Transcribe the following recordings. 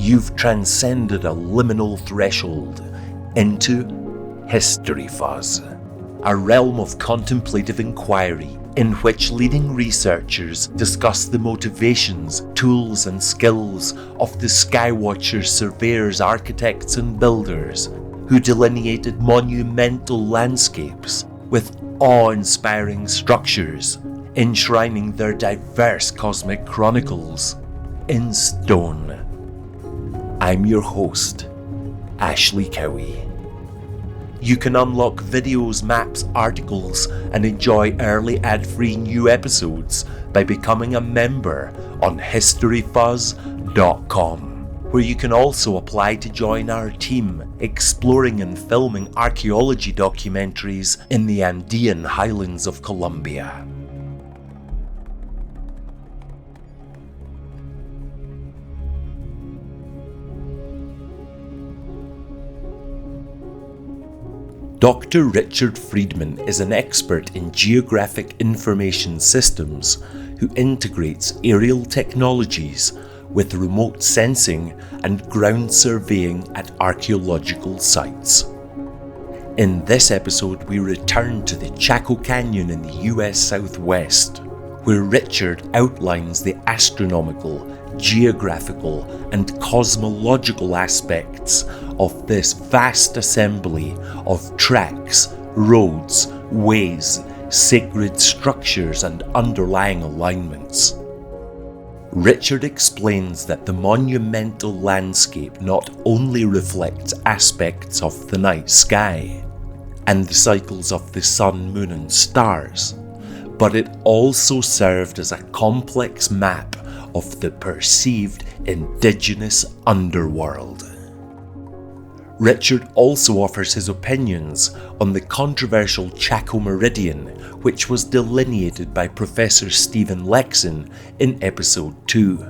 you've transcended a liminal threshold into History Fuzz, a realm of contemplative inquiry in which leading researchers discuss the motivations, tools and skills of the skywatchers, surveyors, architects and builders who delineated monumental landscapes with awe-inspiring structures, enshrining their diverse cosmic chronicles in stone. I'm your host, Ashley Cowie. You can unlock videos, maps, articles, and enjoy early ad-free new episodes by becoming a member on historyfuzz.com, where you can also apply to join our team exploring and filming archaeology documentaries in the Andean highlands of Colombia. Dr. Richard Friedman is an expert in Geographic Information Systems who integrates aerial technologies with remote sensing and ground surveying at archaeological sites. In this episode, we return to the Chaco Canyon in the US Southwest, where Richard outlines the astronomical, geographical, and cosmological aspects of this vast assembly of tracks, roads, ways, sacred structures, and underlying alignments. Richard explains that the monumental landscape not only reflects aspects of the night sky and the cycles of the sun, moon, and stars, but it also served as a complex map of the perceived indigenous underworld. Richard also offers his opinions on the controversial Chaco Meridian, which was delineated by Professor Stephen Lekson in episode 2.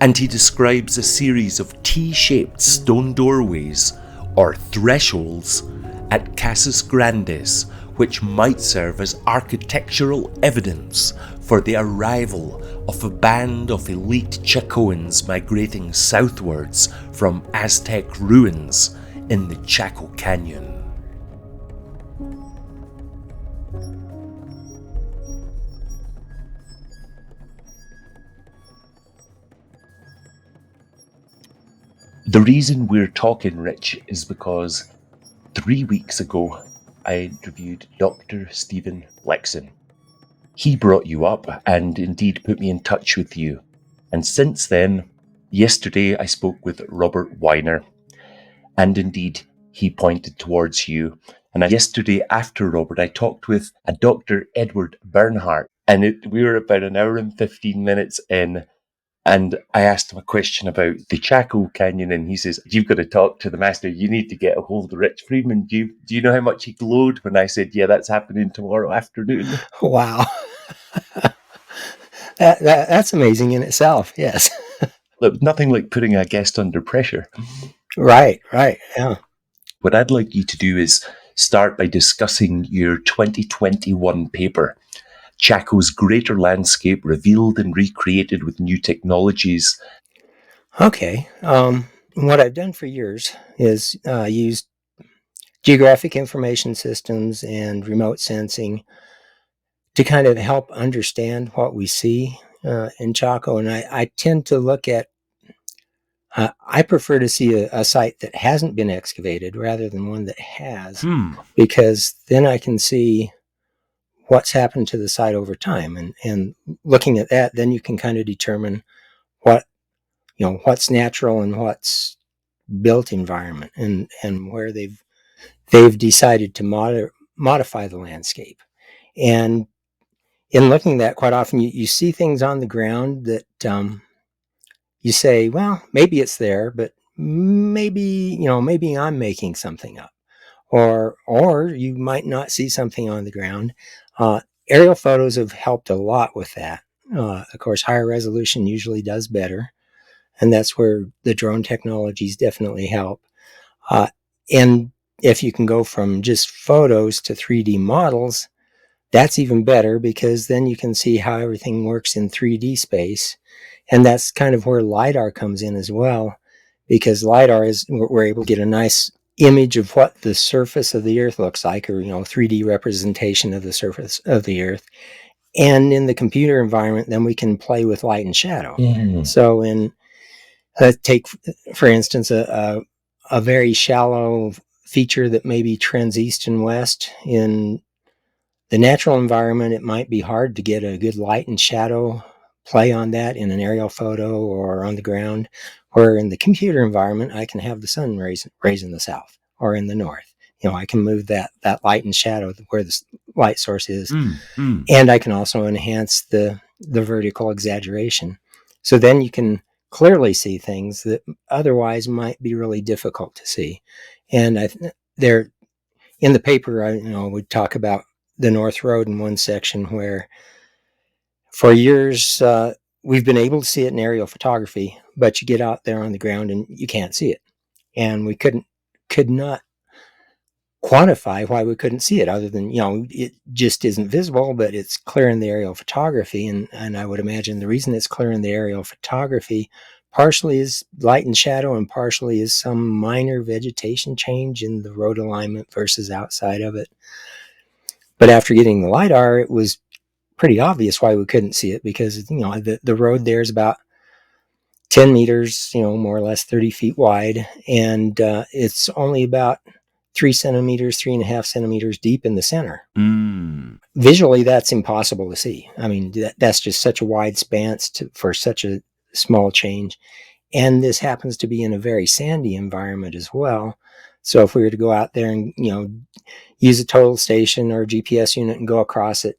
And he describes a series of T-shaped stone doorways, or thresholds, at Casas Grandes, which might serve as architectural evidence for the arrival of a band of elite Chacoans migrating southwards from Aztec ruins in the Chaco Canyon. The reason we're talking, Rich, is because 3 weeks ago I interviewed Dr. Stephen Lekson. He brought you up and indeed put me in touch with you. And since then, yesterday I spoke with Robert Weiner, and indeed he pointed towards you. And yesterday after Robert, I talked with a Dr. Edward Bernhardt, and we were about an hour and 15 minutes in. And I asked him a question about the Chaco Canyon, and he says, "You've got to talk to the master. You need to get a hold of Rich Friedman." Do you know how much he glowed when I said, "Yeah, that's happening tomorrow afternoon"? Wow. That's amazing in itself, yes. Look, nothing like putting a guest under pressure. Right, yeah. What I'd like you to do is start by discussing your 2021 paper, Chaco's Greater Landscape Revealed and Recreated with New Technologies. Okay. What I've done for years is used Geographic Information Systems and remote sensing to kind of help understand what we see in Chaco. And I tend to look at, I prefer to see a site that hasn't been excavated rather than one that has, because then I can see what's happened to the site over time. And looking at that, then you can kind of determine what's natural and what's built environment, and where they've decided to modify the landscape. And in looking at that, quite often you see things on the ground that you say, well, maybe it's there, but maybe I'm making something up. Or you might not see something on the ground. Aerial photos have helped a lot with that. Of course, higher resolution usually does better, and that's where the drone technologies definitely help. And if you can go from just photos to 3D models, that's even better, because then you can see how everything works in 3D space. And that's kind of where LiDAR comes in as well, because LiDAR is, we're able to get a nice image of what the surface of the Earth looks like, or 3D representation of the surface of the Earth. And in the computer environment, then we can play with light and shadow. So take, for instance, a very shallow feature that maybe trends east and west. In the natural environment, it might be hard to get a good light and shadow play on that in an aerial photo or on the ground, where in the computer environment, I can have the sun rays in the south or in the north. I can move that light and shadow where the light source is. And I can also enhance the vertical exaggeration. So then you can clearly see things that otherwise might be really difficult to see. And there, in the paper, we talk about the North Road in one section where for years we've been able to see it in aerial photography, but you get out there on the ground and you can't see it. And we could not quantify why we couldn't see it, other than it just isn't visible, but it's clear in the aerial photography. And I would imagine the reason it's clear in the aerial photography partially is light and shadow, and partially is some minor vegetation change in the road alignment versus outside of it. But after getting the LiDAR, it was pretty obvious why we couldn't see it, because the road there is about 10 meters, more or less 30 feet wide, and it's only about 3.5 centimeters deep in the center. Visually, that's impossible to see. I mean, that's just such a wide span for such a small change. And this happens to be in a very sandy environment as well. So if we were to go out there and, use a total station or a GPS unit and go across it,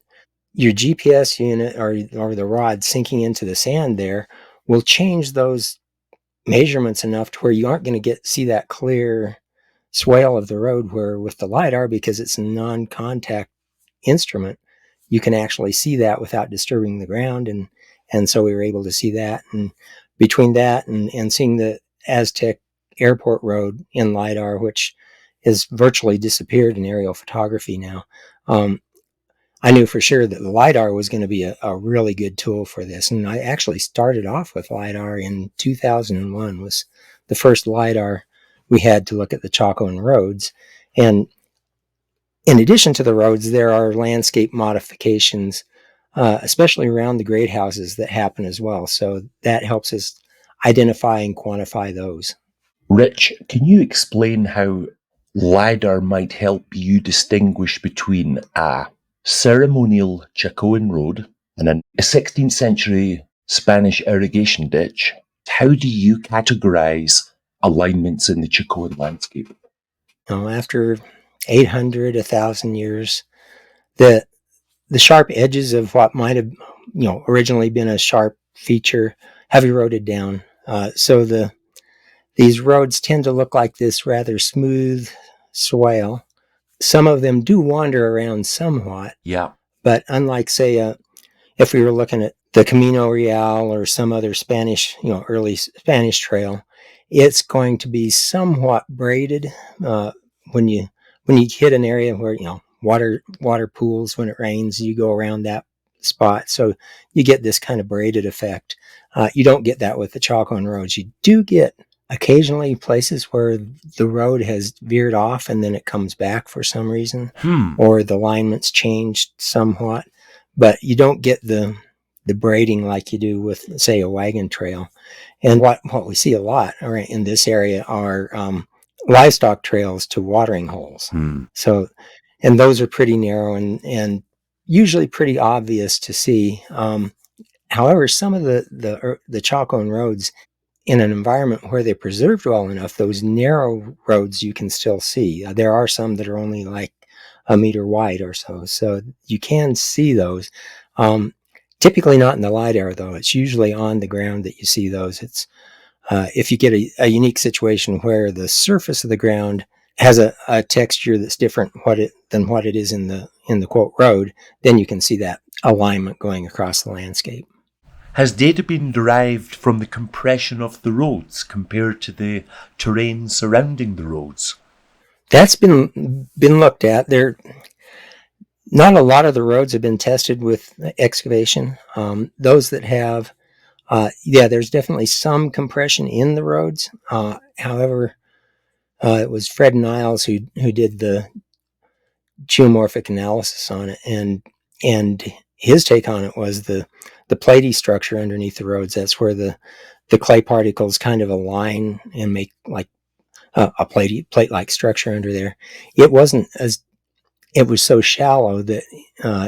your GPS unit or the rod sinking into the sand there will change those measurements enough to where you aren't going to see that clear swale of the road, where with the LiDAR, because it's a non-contact instrument, you can actually see that without disturbing the ground. And so we were able to see that. And between that and seeing the Aztec Airport Road in LiDAR, which has virtually disappeared in aerial photography now, I knew for sure that the LiDAR was going to be a really good tool for this. And I actually started off with LiDAR in 2001, was the first LiDAR we had to look at the Chacoan roads. And in addition to the roads, there are landscape modifications, especially around the great houses, that happen as well. So that helps us identify and quantify those. Rich, can you explain how LiDAR might help you distinguish between a ceremonial Chacoan road and a 16th century Spanish irrigation ditch? How do you categorize alignments in the Chacoan landscape? After 800, 1,000 years, the sharp edges of what might have, originally been a sharp feature have eroded down. So these roads tend to look like this rather smooth swale. Some of them do wander around somewhat. Yeah. But unlike, say, if we were looking at the Camino Real or some other Spanish, early Spanish trail, it's going to be somewhat braided. When you hit an area where, water pools when it rains, you go around that spot. So you get this kind of braided effect. You don't get that with the Chacoan roads. You do get occasionally places where the road has veered off and then it comes back for some reason, or the alignment's changed somewhat, but you don't get the braiding like you do with, say, a wagon trail. And what we see a lot in this area are livestock trails to watering holes. So, and those are pretty narrow and usually pretty obvious to see. However, some of the Chacoan roads, in an environment where they're preserved well enough, those narrow roads you can still see. There are some that are only like a meter wide or so. So you can see those. Typically not in the LiDAR, though. It's usually on the ground that you see those. It's if you get a unique situation where the surface of the ground has a texture that's different than what it is in the quote road, then you can see that alignment going across the landscape. Has data been derived from the compression of the roads compared to the terrain surrounding the roads? That's been looked at. Not a lot of the roads have been tested with excavation. Those that have Yeah, there's definitely some compression in the roads. However, it was Fred Niles who did the geomorphic analysis on it, and his take on it was the platy structure underneath the roads. That's where the clay particles kind of align and make like a plate-like structure under there. It wasn't as it was so shallow that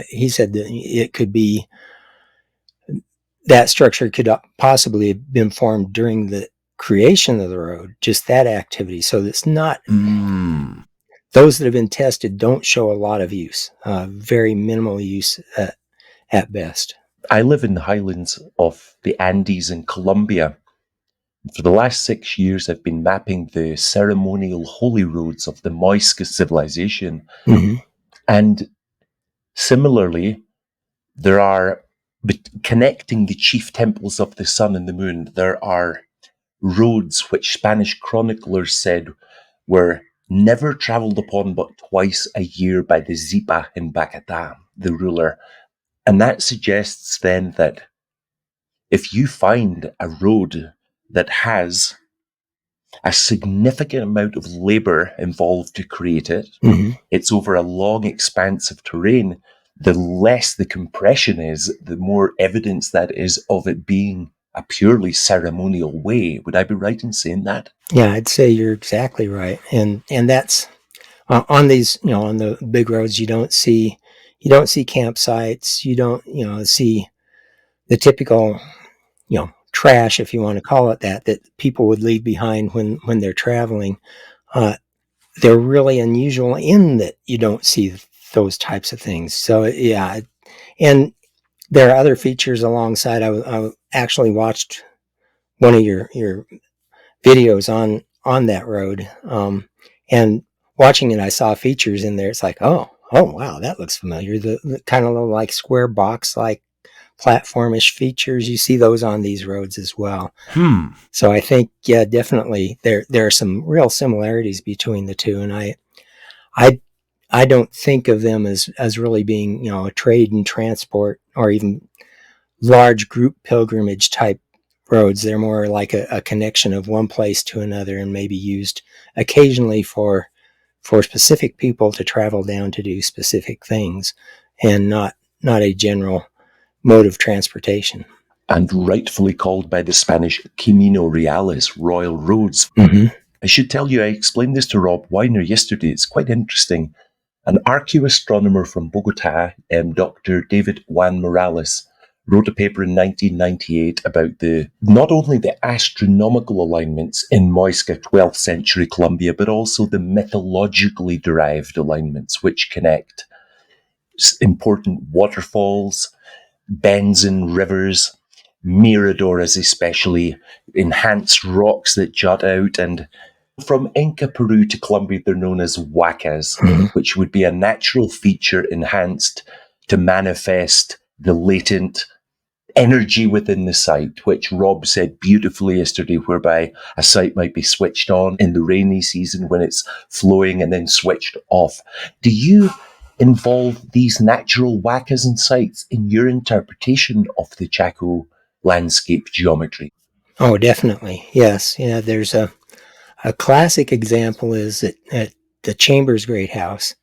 he said that it could be that structure could possibly have been formed during the creation of the road, just that activity. So it's not. Those that have been tested don't show a lot of use, very minimal use at best. I live in the highlands of the Andes in Colombia. For the last 6 years, I've been mapping the ceremonial holy roads of the Muisca civilization. Mm-hmm. And similarly, there are, connecting the chief temples of the sun and the moon, there are roads which Spanish chroniclers said were never travelled upon but twice a year by the Zipa in Bacatá, the ruler. And that suggests then that if you find a road that has a significant amount of labour involved to create it, Mm-hmm. it's over a long expanse of terrain, the less the compression is, the more evidence that is of it being a purely ceremonial way. Would I be right in saying that? Yeah, I'd say you're exactly right, and that's on these, on the big roads. You don't see campsites. You don't, see the typical, trash, if you want to call it that people would leave behind when they're traveling. They're really unusual in that you don't see those types of things. So yeah, and there are other features alongside. I actually watched one of your videos on that road, and watching it, I saw features in there. It's like, oh wow, that looks familiar. The kind of little like square box like platformish features, you see those on these roads as well. So I think, yeah, definitely there are some real similarities between the two, and I don't think of them as really being, a trade and transport or even large group pilgrimage type roads. They're more like a connection of one place to another, and maybe used occasionally for specific people to travel down to do specific things, and not a general mode of transportation. And rightfully called by the Spanish Camino Reales, royal roads. Mm-hmm. I should tell you, I explained this to Rob Weiner yesterday. It's quite interesting. An archaeoastronomer from Bogota, Dr. David Juan Morales, wrote a paper in 1998 about not only the astronomical alignments in Muisca 12th century Colombia, but also the mythologically derived alignments which connect important waterfalls, bends in rivers, miradores especially, enhanced rocks that jut out, and from Inca Peru to Colombia, they're known as huacas, Mm-hmm. which would be a natural feature enhanced to manifest the latent energy within the site, which Rob said beautifully yesterday, whereby a site might be switched on in the rainy season when it's flowing and then switched off. Do you involve these natural huacas and sites in your interpretation of the Chaco landscape geometry? Oh, definitely. Yes. Yeah. There's a classic example is at the Chambers Great House.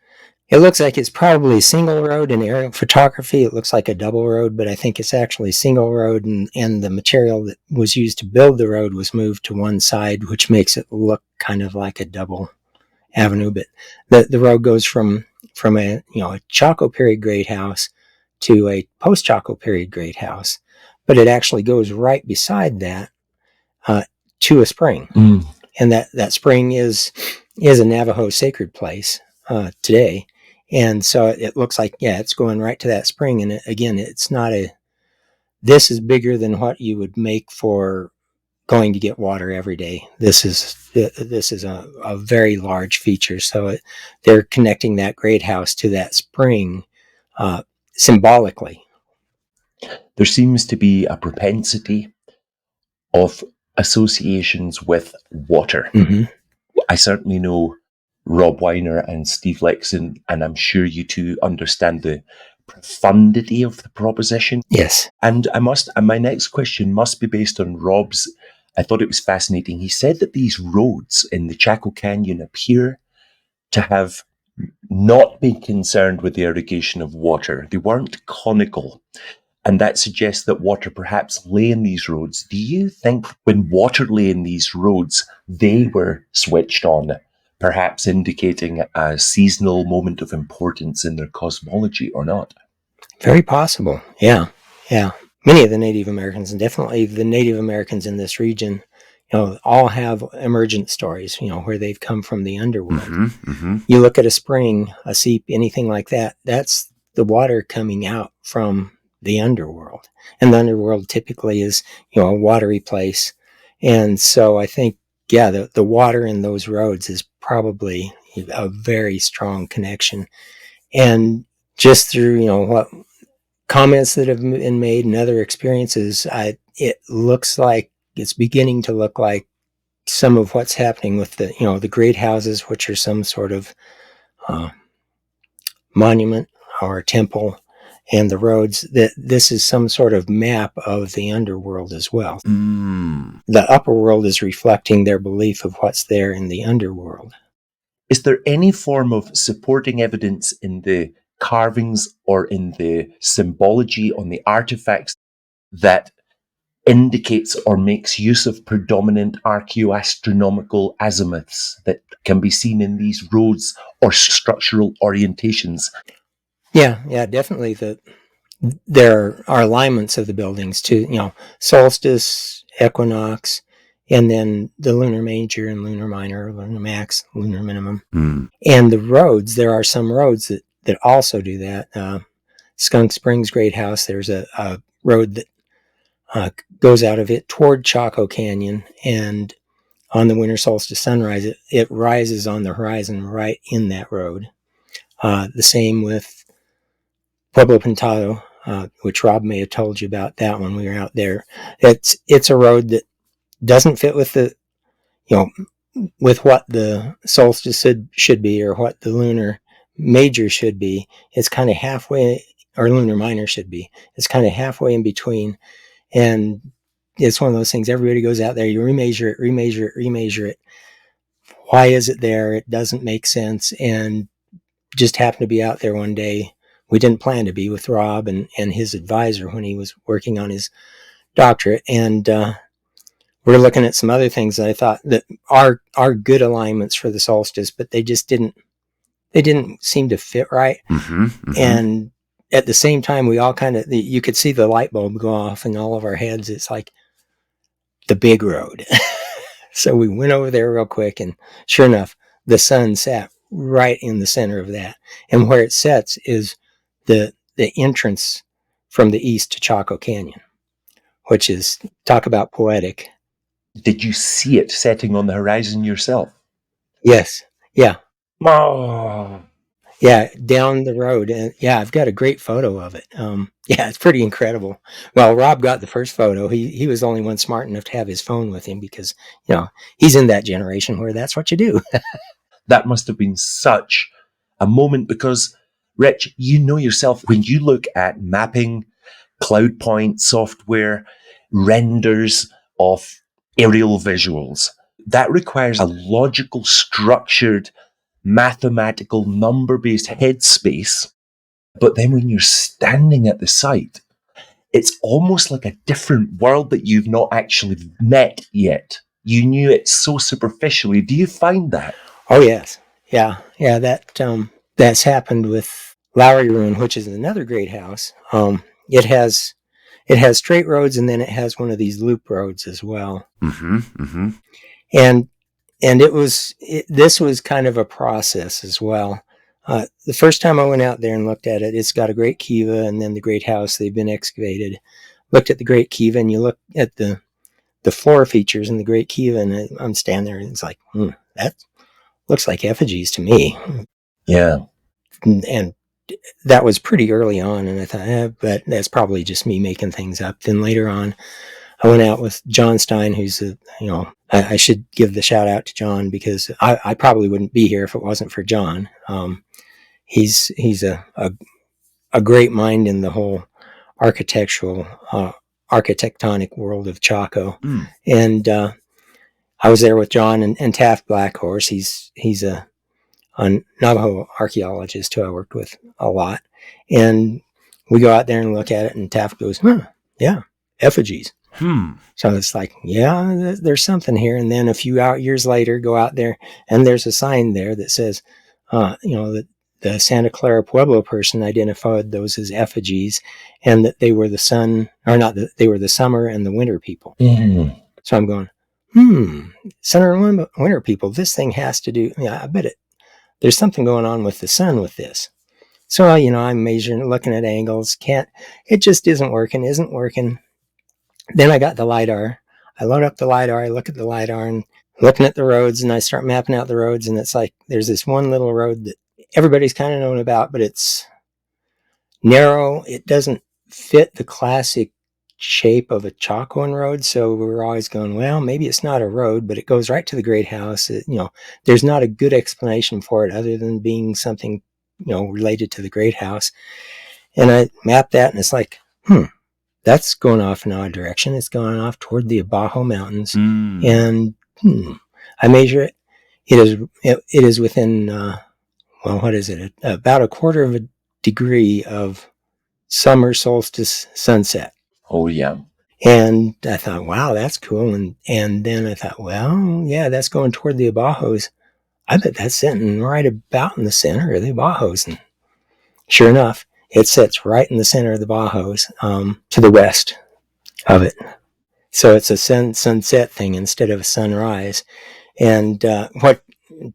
It looks like it's probably a single road. In aerial photography, it looks like a double road, but I think it's actually single road, and the material that was used to build the road was moved to one side, which makes it look kind of like a double avenue. But the road goes from a Chaco period great house to a post Chaco period great house, but it actually goes right beside that to a spring, and that spring is a Navajo sacred place today. And so it looks like, yeah, it's going right to that spring. And again, it's not this is bigger than what you would make for going to get water every day. This is a very large feature. So they're connecting that great house to that spring symbolically. There seems to be a propensity of associations with water. Mm-hmm. I certainly know Rob Weiner and Steve Lekson, and I'm sure you two understand the profundity of the proposition. Yes. And my next question must be based on Rob's. I thought it was fascinating. He said that these roads in the Chaco Canyon appear to have not been concerned with the irrigation of water. They weren't conical. And that suggests that water perhaps lay in these roads. Do you think when water lay in these roads, they were switched on, perhaps indicating a seasonal moment of importance in their cosmology or not? Very possible. Yeah. Yeah. Many of the Native Americans, and definitely the Native Americans in this region, all have emergent stories, where they've come from the underworld. You look at a spring, a seep, anything like that, that's the water coming out from the underworld. And the underworld typically is, a watery place. And so I think, the water in those roads is probably a very strong connection. And just through, what comments that have been made and other experiences, it looks like it's beginning to look like some of what's happening with the great houses, which are some sort of monument or temple, and the roads, that this is some sort of map of the underworld as well. The upper world is reflecting their belief of what's there in the underworld. Is there any form of supporting evidence in the carvings or in the symbology on the artifacts that indicates or makes use of predominant archaeoastronomical azimuths that can be seen in these roads or structural orientations? Yeah, definitely. There are alignments of the buildings to, solstice, equinox, and then the lunar major and lunar minor, lunar max, lunar minimum. And the roads, there are some roads that also do that. Skunk Springs Great House, there's a road that goes out of it toward Chaco Canyon, and on the winter solstice sunrise, it rises on the horizon right in that road. The same with Pueblo Pintado, which Rob may have told you about that when we were out there. It's a road that doesn't fit with with what the solstice should be, or what the lunar major should be. It's kind of halfway, or lunar minor should be. It's kind of halfway in between. And it's one of those things, everybody goes out there, you remeasure it. Why is it there? It doesn't make sense. And just happened to be out there one day. We didn't plan to be, with Rob and his advisor when he was working on his doctorate. And we're looking at some other things that I thought that are good alignments for the solstice, but they just didn't seem to fit right. And at the same time, we all you could see the light bulb go off in all of our heads. It's like the big road. So we went over there real quick, and sure enough, the sun sat right in the center of that. And where it sets is the entrance from the east to Chaco Canyon, which is, talk about poetic. Did you see it setting on the horizon yourself? Yes. Yeah. Oh. Yeah, down the road. And yeah, I've got a great photo of it. Yeah, it's pretty incredible. Well, Rob got the first photo. He was the only one smart enough to have his phone with him, because, he's in that generation where that's what you do. That must have been such a moment, because, Rich, you know yourself, when you look at mapping, cloud point software, renders of aerial visuals, that requires a logical, structured, mathematical, number-based headspace. But then when you're standing at the site, it's almost like a different world that you've not actually met yet. You knew it so superficially. Do you find that? Oh, yes. Yeah. That's happened with Lowry Ruin, which is another great house. It has straight roads, and then it has one of these loop roads as well. And this was kind of a process as well. The first time I went out there and looked at it, it's got a great kiva and then the great house. They've been excavated. Looked at the great kiva, and you look at the floor features in the great kiva, and I'm standing there, and it's like, that looks like effigies to me. Yeah. And that was pretty early on, and I thought, but that's probably just me making things up. Then later on, I went out with John Stein, who's I should give the shout out to John, because I probably wouldn't be here if it wasn't for John. He's a a great mind in the whole architectural, architectonic world of Chaco. Mm. And I was there with John and Taft Blackhorse. He's a Navajo archaeologist who I worked with a lot. And we go out there and look at it, and Taft goes, yeah, effigies. So it's like, yeah, there's something here. And then a few years later, go out there, and there's a sign there that says, that the Santa Clara Pueblo person identified those as effigies, and that they were the sun, or not, that they were the summer and the winter people. Mm. So I'm going, summer and winter people. This thing has to do. Yeah, I bet there's something going on with the sun with this. So I'm measuring, looking at angles. It just isn't working. Then I got the LiDAR. I load up the LiDAR. I look at the LiDAR and looking at the roads, and I start mapping out the roads. And it's like there's this one little road that everybody's kind of known about, but it's narrow. It doesn't fit the classic shape of a Chacoan road. So we were always going, well, maybe it's not a road, but it goes right to the great house. There's not a good explanation for it other than being something, related to the great house. And I mapped that, and it's like, that's going off in an odd direction. It's going off toward the Abajo Mountains. And I measure it. It is within, what is it? About a quarter of a degree of summer solstice sunset. Oh, yeah. And I thought, wow, that's cool. And then I thought, well, yeah, that's going toward the Abajos. I bet that's sitting right about in the center of the Abajos. And sure enough, it sits right in the center of the Bajos, to the west of it. So it's a sunset thing instead of a sunrise. And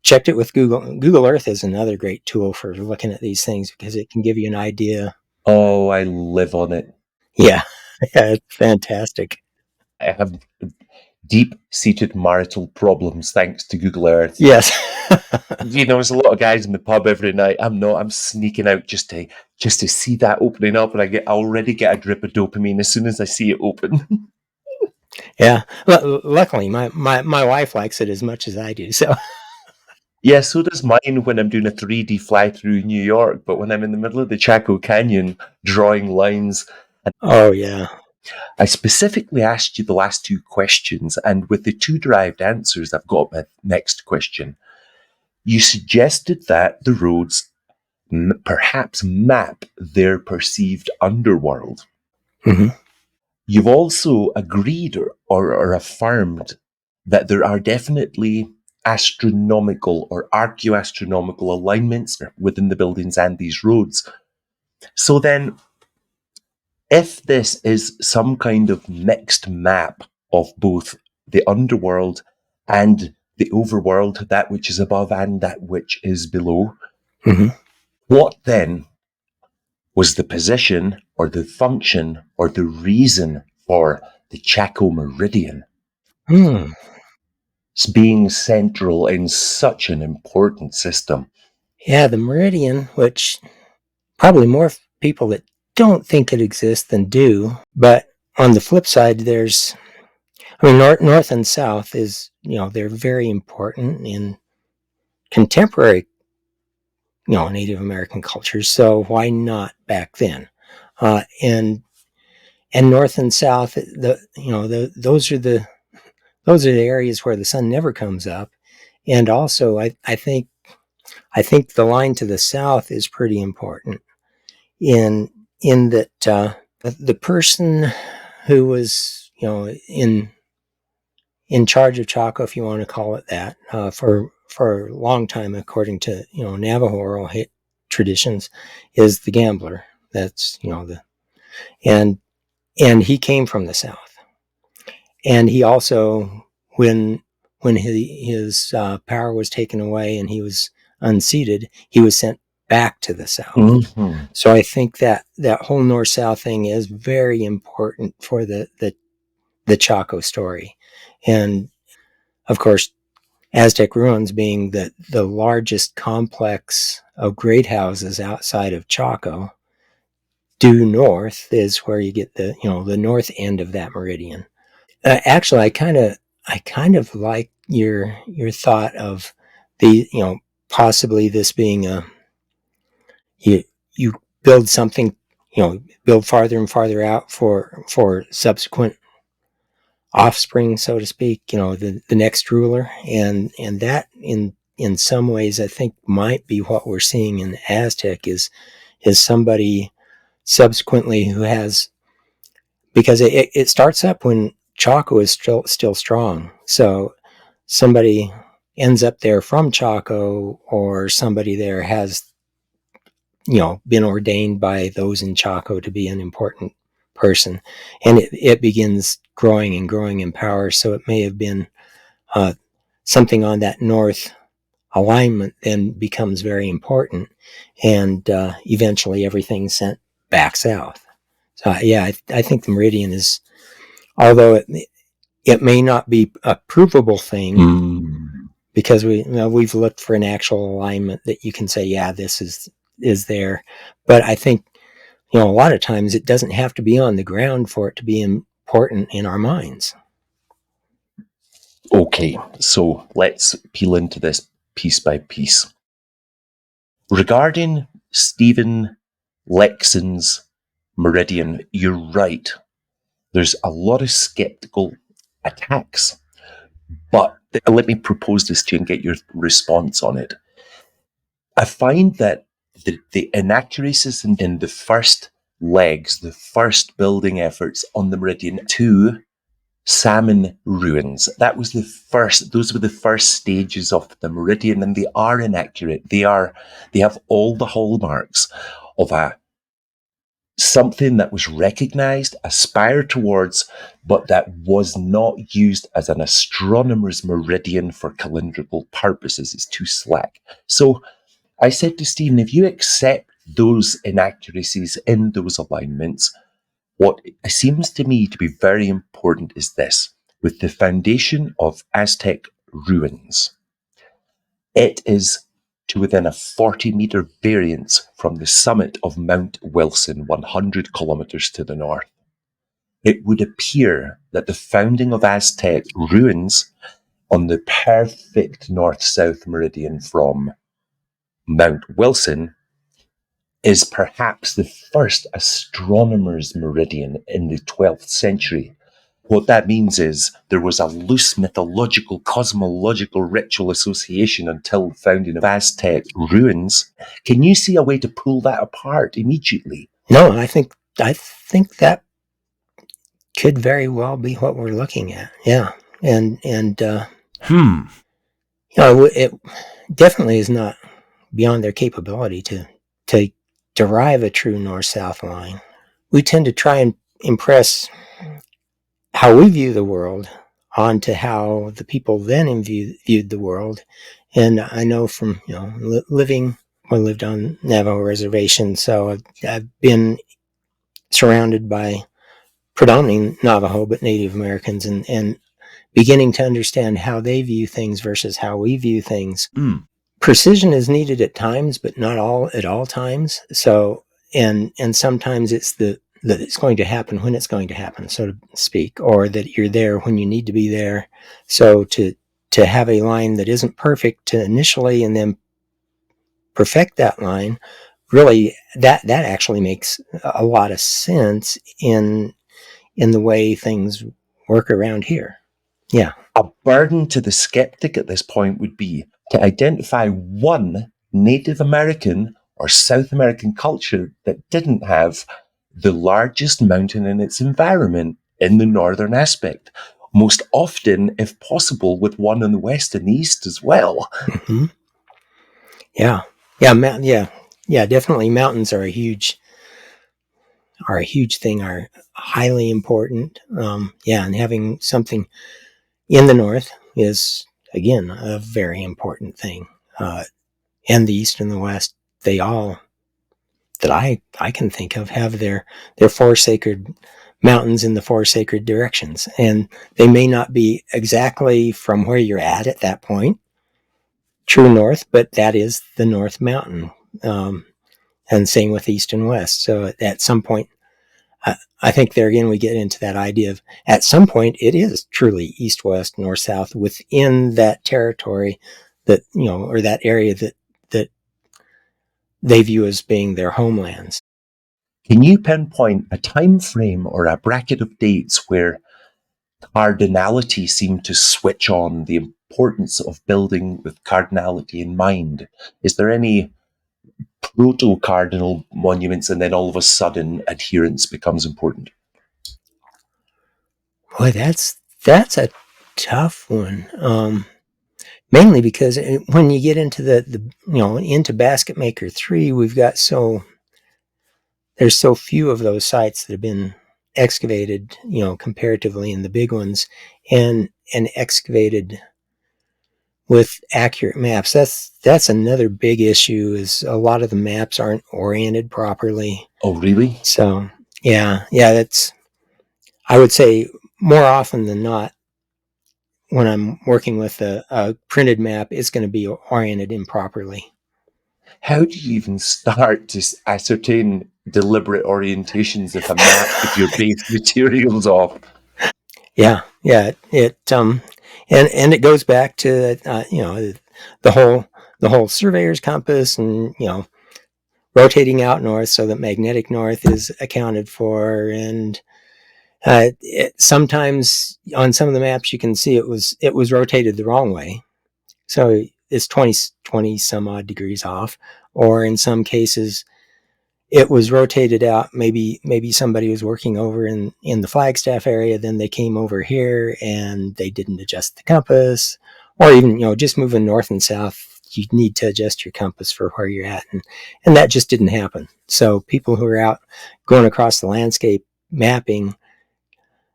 checked it with Google. Google Earth is another great tool for looking at these things because it can give you an idea. Oh, I live on it. Yeah, it's fantastic. I have deep-seated marital problems thanks to Google Earth. Yes. There's a lot of guys in the pub every night. I'm sneaking out just to see that opening up, and I already get a drip of dopamine as soon as I see it open. Yeah. Luckily, my wife likes it as much as I do. So. Yeah, so does mine when I'm doing a 3D fly through New York, but when I'm in the middle of the Chaco Canyon drawing lines. Oh, yeah. I specifically asked you the last two questions, and with the two derived answers, I've got my next question. You suggested that the roads perhaps map their perceived underworld. Mm-hmm. You've also agreed or affirmed that there are definitely astronomical or archaeoastronomical alignments within the buildings and these roads. So then, if this is some kind of mixed map of both the underworld and the overworld, that which is above and that which is below, what then was the position or the function or the reason for the Chaco Meridian being central in such an important system? Yeah, the meridian, which probably more people that don't think it exists than do. But on the flip side, there's, north and south is, they're very important in contemporary, Native American cultures. So why not back then? And north and south, those are the areas where the sun never comes up. And also, I think the line to the south is pretty important in that the person who was in charge of Chaco, if you want to call it that, for a long time, according to Navajo oral traditions, is the gambler. That's and he came from the south, and he also when his power was taken away and he was unseated, he was sent back to the south. Mm-hmm. So I think that whole north-south thing is very important for the Chaco story. And of course, Aztec Ruins being the largest complex of great houses outside of Chaco, due north is where you get the north end of that meridian. Actually, I kind of like your thought of the possibly this being you build something, build farther and farther out for subsequent offspring, so to speak, the next ruler. And that in some ways, I think might be what we're seeing in the Aztec is somebody subsequently who has, because it starts up when Chaco is still strong. So somebody ends up there from Chaco, or somebody there has, been ordained by those in Chaco to be an important person. And it begins growing and growing in power. So it may have been something on that north alignment then becomes very important. And eventually everything's sent back south. So yeah, I think the meridian is, although it may not be a provable thing, because we've looked for an actual alignment that you can say, yeah, this is there. But I think, a lot of times it doesn't have to be on the ground for it to be important in our minds. Okay, so let's peel into this piece by piece. Regarding Stephen Lekson's meridian, you're right. There's a lot of skeptical attacks. But let me propose this to you and get your response on it. I find that the inaccuracies in the first legs, the first building efforts on the meridian to Salmon Ruins, those were the first stages of the meridian, and they are inaccurate. They have all the hallmarks of something that was recognized, aspired towards, but that was not used as an astronomer's meridian for calendrical purposes. It's too slack. So I said to Stephen, if you accept those inaccuracies in those alignments, what seems to me to be very important is this. With the foundation of Aztec ruins, it is to within a 40-meter variance from the summit of Mount Wilson, 100 kilometers to the north. It would appear that the founding of Aztec ruins on the perfect north-south meridian from Mount Wilson is perhaps the first astronomer's meridian in the 12th century. What that means is there was a loose mythological, cosmological ritual association until the founding of Aztec ruins. Can you see a way to pull that apart immediately? No, I think that could very well be what we're looking at. Yeah. And it definitely is not beyond their capability to derive a true north-south line. We tend to try and impress how we view the world onto how the people then viewed the world. And I know from I lived on Navajo reservation, so I've been surrounded by predominantly Navajo but Native Americans, and beginning to understand how they view things versus how we view things. Precision is needed at times, but not at all times. So, and sometimes it's that it's going to happen when it's going to happen, so to speak, or that you're there when you need to be there. So to have a line that isn't perfect to initially and then perfect that line, really that actually makes a lot of sense in the way things work around here. Yeah. A burden to the skeptic at this point would be to identify one Native American or South American culture that didn't have the largest mountain in its environment in the northern aspect. Most often, if possible, with one in the west and the east as well. Mm-hmm. Yeah. Definitely. Mountains are a huge thing, are highly important. And having something in the north is, again, a very important thing. And the east and the west, they all, that I can think of, have their four sacred mountains in the four sacred directions. And they may not be exactly from where you're at that point, true north, but that is the North Mountain. And same with east and west. So at some point, I think there again we get into that idea of at some point it is truly east, west, north, south within that territory that, or that area that they view as being their homelands. Can you pinpoint a time frame or a bracket of dates where cardinality seemed to switch on, the importance of building with cardinality in mind? Is there any proto-cardinal monuments and then all of a sudden adherence becomes important? Boy, that's a tough one. Mainly because when you get into into Basket Maker 3, there's so few of those sites that have been excavated, comparatively in the big ones, and excavated with accurate maps. That's another big issue. Is a lot of the maps aren't oriented properly. Oh, really? So yeah, that's, I would say, more often than not, when I'm working with a printed map, it's going to be oriented improperly. How do you even start to ascertain deliberate orientations of a map if your base material's off? Yeah, and it goes back to the whole surveyor's compass, and rotating out north so that magnetic north is accounted for, and sometimes on some of the maps you can see it was rotated the wrong way, so it's 20 some odd degrees off, or in some cases it was rotated out. Maybe somebody was working over in the Flagstaff area, then they came over here and they didn't adjust the compass, or even just moving north and south, you need to adjust your compass for where you're at, and that just didn't happen. So people who are out going across the landscape mapping,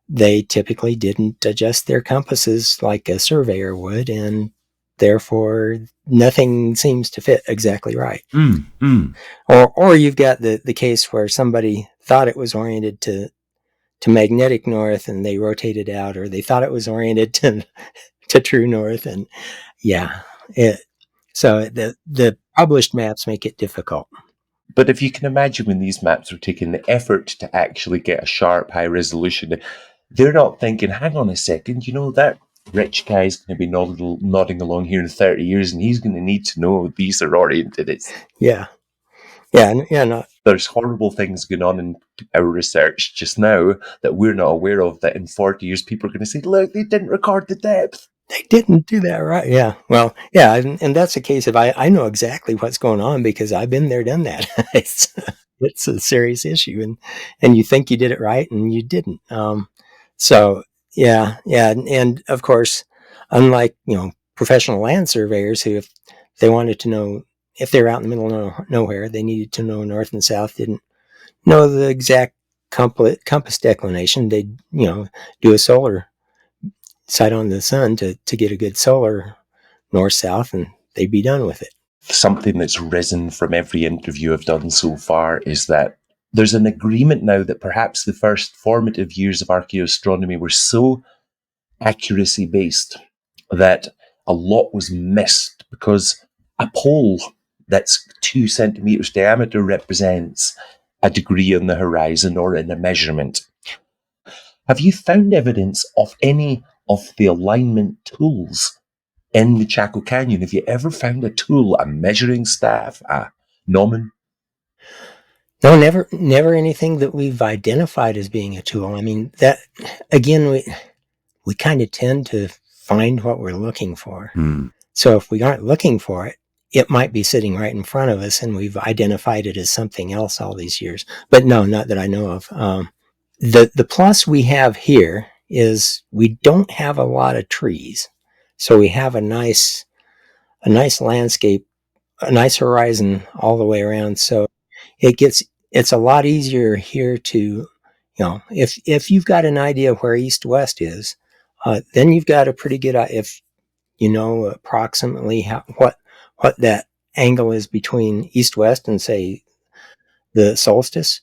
they typically didn't adjust their compasses like a surveyor would, and therefore nothing seems to fit exactly right. Or you've got the case where somebody thought it was oriented to magnetic north and they rotated out, or they thought it was oriented to true north, and yeah, it so the published maps make it difficult. But if you can imagine, when these maps are taking the effort to actually get a sharp, high resolution, they're not thinking, hang on a second, that rich guy's going to be nodding along here in 30 years and he's going to need to know these are oriented. Yeah, yeah, no, There's horrible things going on in our research just now that we're not aware of, that in 40 years people are going to say, look, they didn't record the depth. they didn't do that right. Yeah, well, yeah, and that's a case of I know exactly what's going on because I've been there, done that. It's a serious issue, and you think you did it right and you didn't. So yeah, and of course, unlike professional land surveyors, who, if they wanted to know, if they're out in the middle of nowhere, they needed to know north and south, didn't know the exact compass declination, they'd do a solar sight on the sun to get a good solar north south, and they'd be done with it. Something that's risen from every interview I've done so far is that there's an agreement now that perhaps the first formative years of archaeoastronomy were so accuracy based that a lot was missed because a pole that's 2 centimeters diameter represents a degree on the horizon or in a measurement. Have you found evidence of any of the alignment tools in the Chaco Canyon? Have you ever found a tool, a measuring staff, a gnomon? No, never anything that we've identified as being a tool. I mean, that again, we kind of tend to find what we're looking for. So if we aren't looking for it, it might be sitting right in front of us, and we've identified it as something else all these years. But no, not that I know of. The plus we have here is we don't have a lot of trees, so we have a nice landscape, a nice horizon all the way around. So it's a lot easier here to, if you've got an idea of where east west is, then you've got a pretty good, if you know approximately what that angle is between east west and, say, the solstice,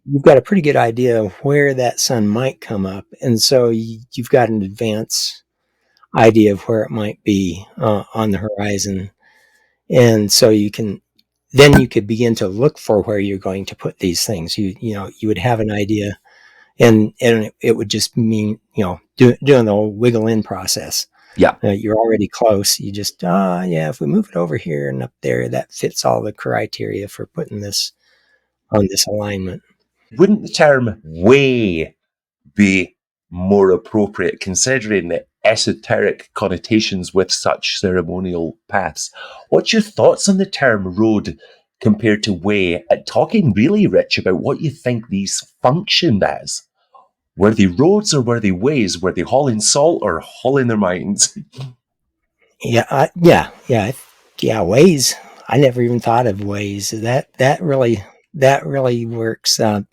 you've got a pretty good idea of where that sun might come up, and so you've got an advance idea of where it might be on the horizon, and so you could begin to look for where you're going to put these things. You would have an idea, and it would just mean doing the whole wiggle in process. Yeah. You're already close. You just yeah, if we move it over here and up there, that fits all the criteria for putting this on this alignment. Wouldn't the term way be more appropriate considering the esoteric connotations with such ceremonial paths? What's your thoughts on the term road compared to way? Talking really, Rich, about what you think these functioned as. Were they roads or were they ways? Were they hauling salt or hauling their minds? Yeah. Ways. I never even thought of ways. That really works. And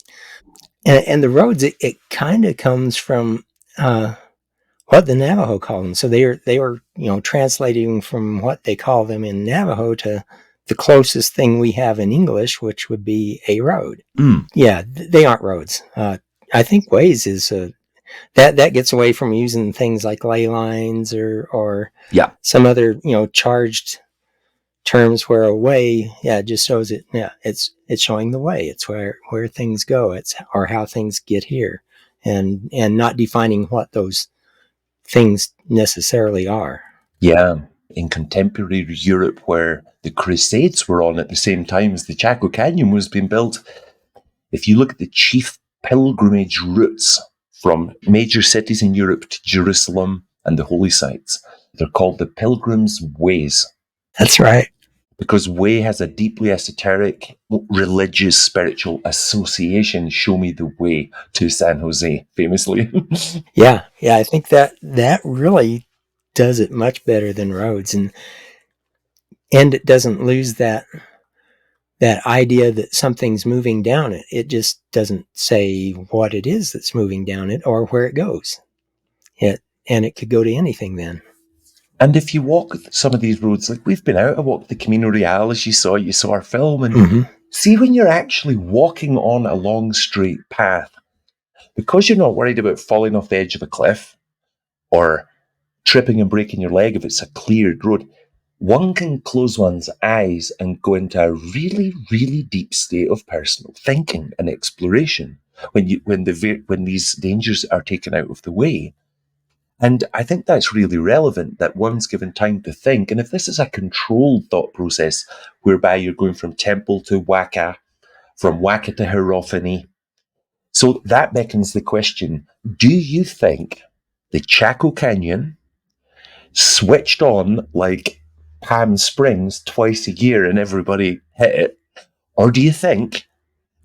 the roads, it kind of comes from what the Navajo called them. So they were translating from what they call them in Navajo to the closest thing we have in English, which would be a road. Mm. Yeah, they aren't roads. I think ways is that gets away from using things like ley lines or Yeah. some other charged terms, where a way just shows it. Yeah, it's showing the way. It's where things go. It's or how things get here, and not defining what those things necessarily are. Yeah. In contemporary Europe, where the Crusades were on at the same time as the Chaco Canyon was being built, if you look at the chief pilgrimage routes from major cities in Europe to Jerusalem and the holy sites, they're called the Pilgrim's Ways. That's right. Because way has a deeply esoteric, religious, spiritual association. Show me the way to San Jose, famously. Yeah. I think that really does it much better than roads, and it doesn't lose that idea that something's moving down it. It just doesn't say what it is that's moving down it or where it goes. And it could go to anything then. And if you walk some of these roads, like we've been out, I walked the Camino Real, as you saw our film, and see when you're actually walking on a long straight path, because you're not worried about falling off the edge of a cliff or tripping and breaking your leg if it's a cleared road, one can close one's eyes and go into a really, really deep state of personal thinking and exploration when these dangers are taken out of the way. And I think that's really relevant, that one's given time to think. And if this is a controlled thought process whereby you're going from Temple to Waka, from Waka to Hierophany, so that beckons the question, do you think the Chaco Canyon switched on like Palm Springs twice a year and everybody hit it? Or do you think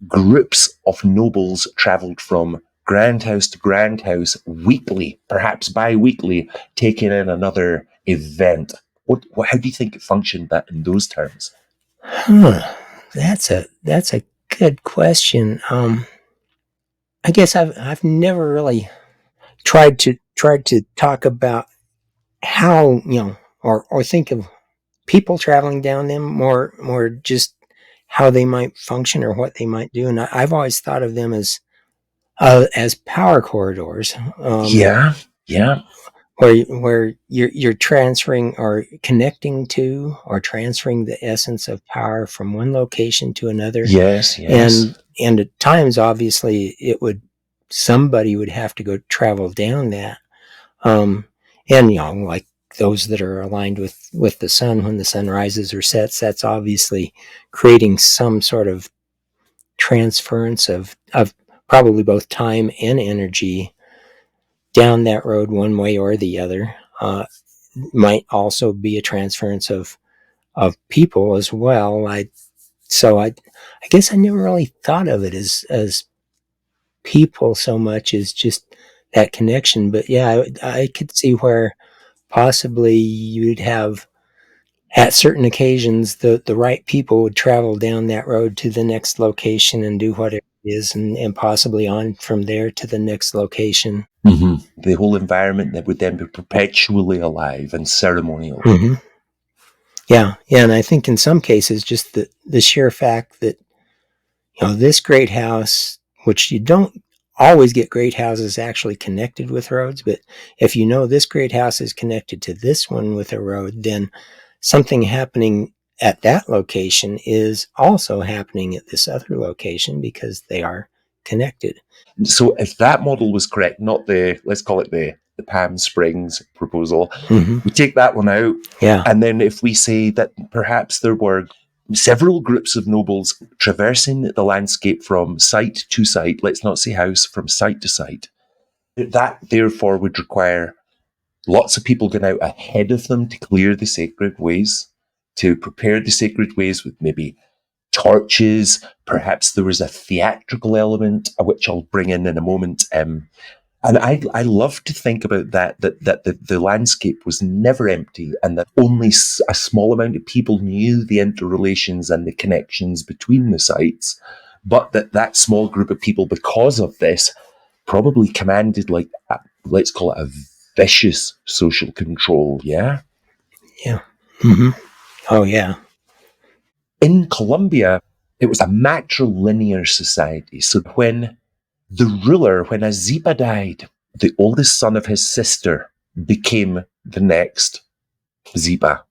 groups of nobles travelled from grand house to grand house weekly, perhaps bi-weekly, taking in another event? How do you think it functioned that in those terms? That's a good question. I guess I've never really tried to talk about how or think of people traveling down them, more just how they might function or what they might do. And I've always thought of them as power corridors. Yeah, yeah. Where you're transferring or connecting to or transferring the essence of power from one location to another. Yes, yes. And at times, obviously, somebody would have to go travel down that. And like those that are aligned with the sun when the sun rises or sets, that's obviously creating some sort of transference of probably both time and energy down that road one way or the other. Might also be a transference of people as well. I guess I never really thought of it as people so much as just that connection. But yeah, I could see where possibly you'd have, at certain occasions, the right people would travel down that road to the next location and do whatever it is, and possibly on from there to the next location. Mm-hmm. The whole environment that would then be perpetually alive and ceremonial. Mm-hmm. Yeah, and I think in some cases, just the sheer fact that this great house, which you don't always get great houses actually connected with roads, but if this great house is connected to this one with a road, then something happening at that location is also happening at this other location because they are connected. So if that model was correct, not let's call it the Palm Springs proposal, we take that one out. Yeah. And then if we say that perhaps there were several groups of nobles traversing the landscape from site to site, let's not say house, from site to site. That, therefore, would require lots of people going out ahead of them to clear the sacred ways, to prepare the sacred ways with maybe torches. Perhaps there was a theatrical element, which I'll bring in a moment. And I love to think about that the landscape was never empty, and that only a small amount of people knew the interrelations and the connections between the sites, but that small group of people, because of this, probably commanded, like, let's call it a vicious social control, yeah? Yeah. Mm-hmm. Oh, yeah. In Colombia, it was a matrilinear society. So when Aziba died, the oldest son of his sister became the next Ziba.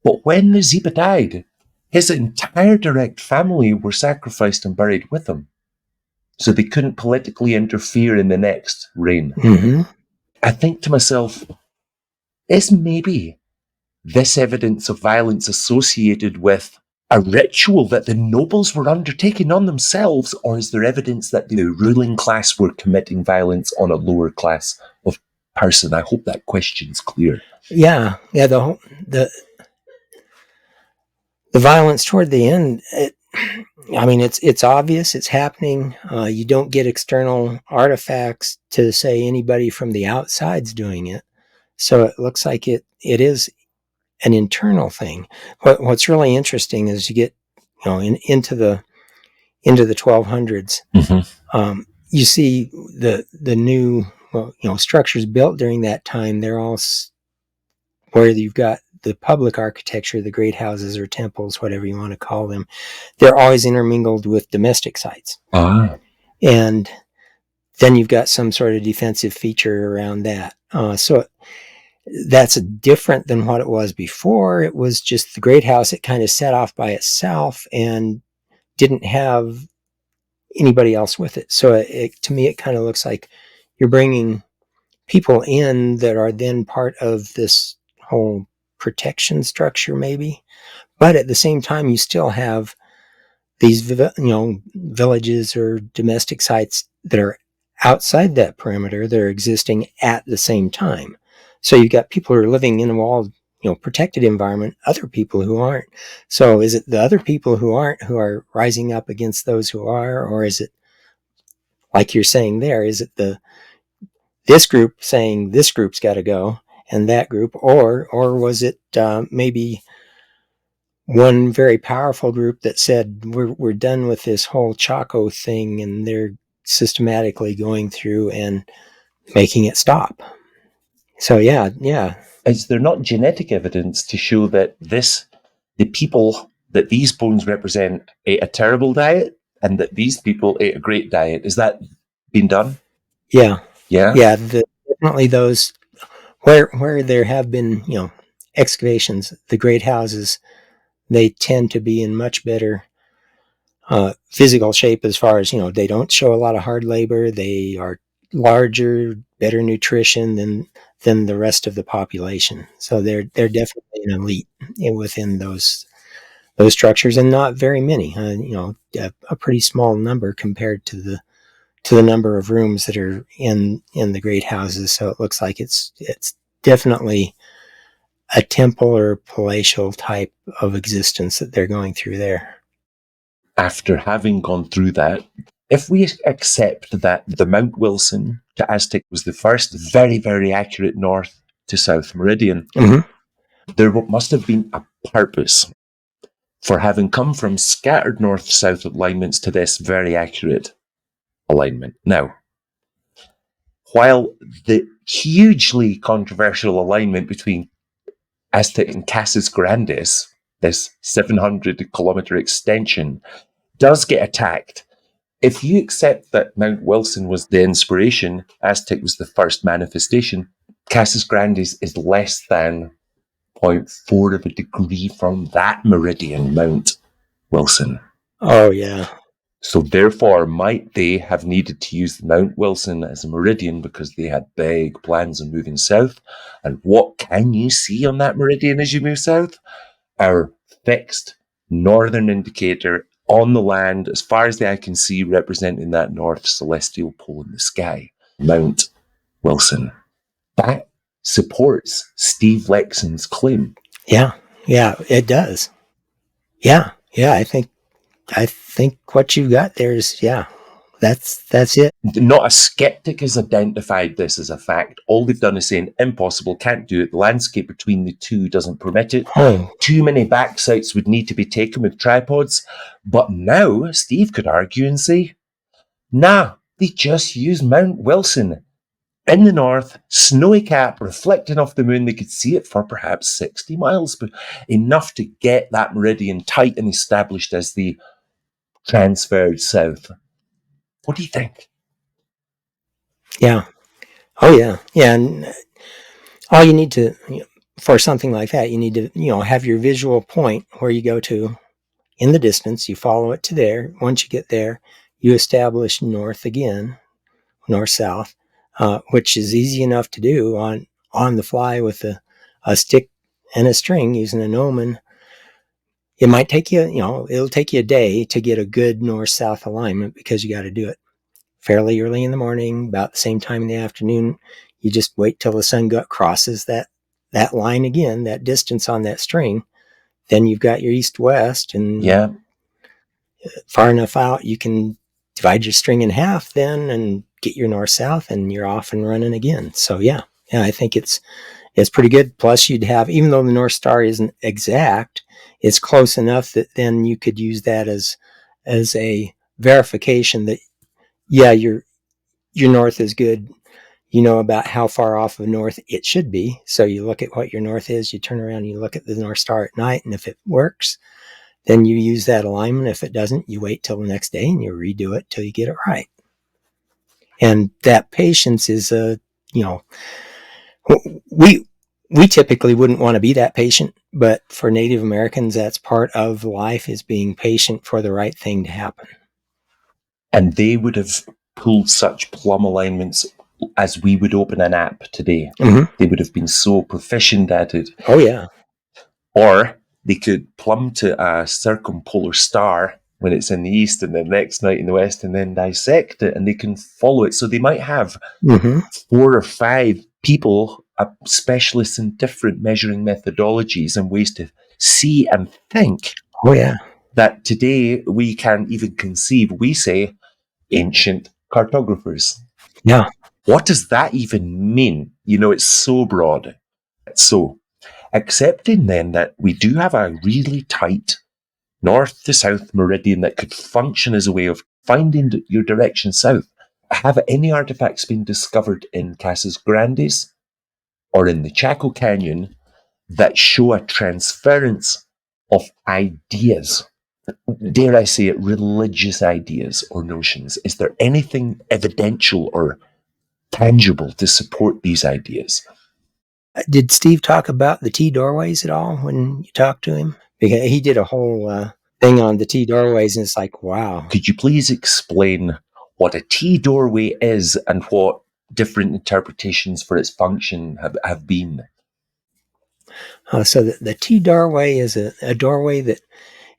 But when the Ziba died, his entire direct family were sacrificed and buried with him. So they couldn't politically interfere in the next reign. Mm-hmm. I think to myself, is maybe this evidence of violence associated with a ritual that the nobles were undertaking on themselves, or is there evidence that the ruling class were committing violence on a lower class of person? I hope that question's clear. Yeah. The violence toward the end. It's obvious. It's happening. You don't get external artifacts to say anybody from the outside's doing it. So it looks like it is an internal thing. What's really interesting is you get, into the 1200s. Mm-hmm. You see the new structures built during that time. They're all where you've got the public architecture, the great houses or temples, whatever you want to call them. They're always intermingled with domestic sites. And then you've got some sort of defensive feature around that. So that's different than what it was before. It was just the great house. It kind of set off by itself and didn't have anybody else with it. So to me, it kind of looks like you're bringing people in that are then part of this whole protection structure, maybe. But at the same time, you still have these, villages or domestic sites that are outside that perimeter that are existing at the same time. So you've got people who are living in a walled, protected environment, other people who aren't. So is it the other people who aren't who are rising up against those who are, or is it, like you're saying there, is it this group saying this group's got to go and that group, or was it maybe one very powerful group that said we're done with this whole Chaco thing, and they're systematically going through and making it stop? So yeah. Is there not genetic evidence to show that the people that these bones represent ate a terrible diet and that these people ate a great diet? Is that been done? Yeah. Yeah. Definitely those where there have been excavations, the great houses, they tend to be in much better physical shape, as far as they don't show a lot of hard labor. They are larger, better nutrition than the rest of the population. So they're definitely an elite within those structures, and not very many. A pretty small number compared to the number of rooms that are in the great houses. So it looks like it's definitely a temple or palatial type of existence that they're going through there. After having gone through that, if we accept that the Mount Wilson to Aztec was the first very, very accurate north to south meridian, there must have been a purpose for having come from scattered north-south alignments to this very accurate alignment. Now, while the hugely controversial alignment between Aztec and Casas Grandes, this 700-kilometer extension, does get attacked, if you accept that Mount Wilson was the inspiration, Aztec was the first manifestation, Casas Grandes is less than 0.4 of a degree from that meridian, Mount Wilson. Oh, yeah. So therefore, might they have needed to use Mount Wilson as a meridian because they had big plans on moving south? And what can you see on that meridian as you move south? Our fixed northern indicator on the land, as far as the eye can see, representing that north celestial pole in the sky, Mount Wilson. That supports Steve Lekson's claim. Yeah, it does. Yeah, I think what you got there is, that's it. Not a skeptic has identified this as a fact. All they've done is saying impossible, can't do it. The landscape between the two doesn't permit it. Too many back sites would need to be taken with tripods. But now Steve could argue and say, nah, they just use Mount Wilson in the north, snowy cap, reflecting off the moon. They could see it for perhaps 60 miles, but enough to get that meridian tight and established as they transferred south. What do you think? Yeah. Oh, yeah. Yeah. And all you need to, for something like that, you need to, have your visual point where you go to in the distance. You follow it to there. Once you get there, you establish north again, north-south, which is easy enough to do on the fly with a stick and a string using a gnomon. It might take you, it'll take you a day to get a good north-south alignment because you got to do it fairly early in the morning, about the same time in the afternoon. You just wait till the sun crosses that line again, that distance on that string. Then you've got your east-west, and far enough out, you can divide your string in half then and get your north-south, and you're off and running again. So yeah, I think it's pretty good. Plus you'd have, even though the North Star isn't exact, it's close enough that then you could use that as a verification that, yeah, your north is good. You know about how far off of north it should be. So you look at what your north is, you turn around and you look at the North Star at night, and if it works, then you use that alignment. If it doesn't, you wait till the next day and you redo it till you get it right. And that patience is we typically wouldn't want to be that patient, but for Native Americans, that's part of life, is being patient for the right thing to happen. And they would have pulled such plumb alignments as we would open an app today. Mm-hmm. They would have been so proficient at it. Oh, yeah. Or they could plumb to a circumpolar star when it's in the east and the next night in the west, and then dissect it, and they can follow it. So they might have 4 or 5 people, specialists in different measuring methodologies and ways to see and think. Oh, yeah. That today we can't even conceive. We say ancient cartographers. Yeah. What does that even mean? It's so broad. So, accepting then that we do have a really tight north to south meridian that could function as a way of finding your direction south. Have any artifacts been discovered in Casas Grandes or in the Chaco Canyon that show a transference of ideas? Dare I say it, religious ideas or notions? Is there anything evidential or tangible to support these ideas? Did Steve talk about the T doorways at all when you talked to him? Because he did a whole thing on the T doorways, and it's like, wow. Could you please explain what a T doorway is and what different interpretations for its function have been? So the T doorway is a doorway that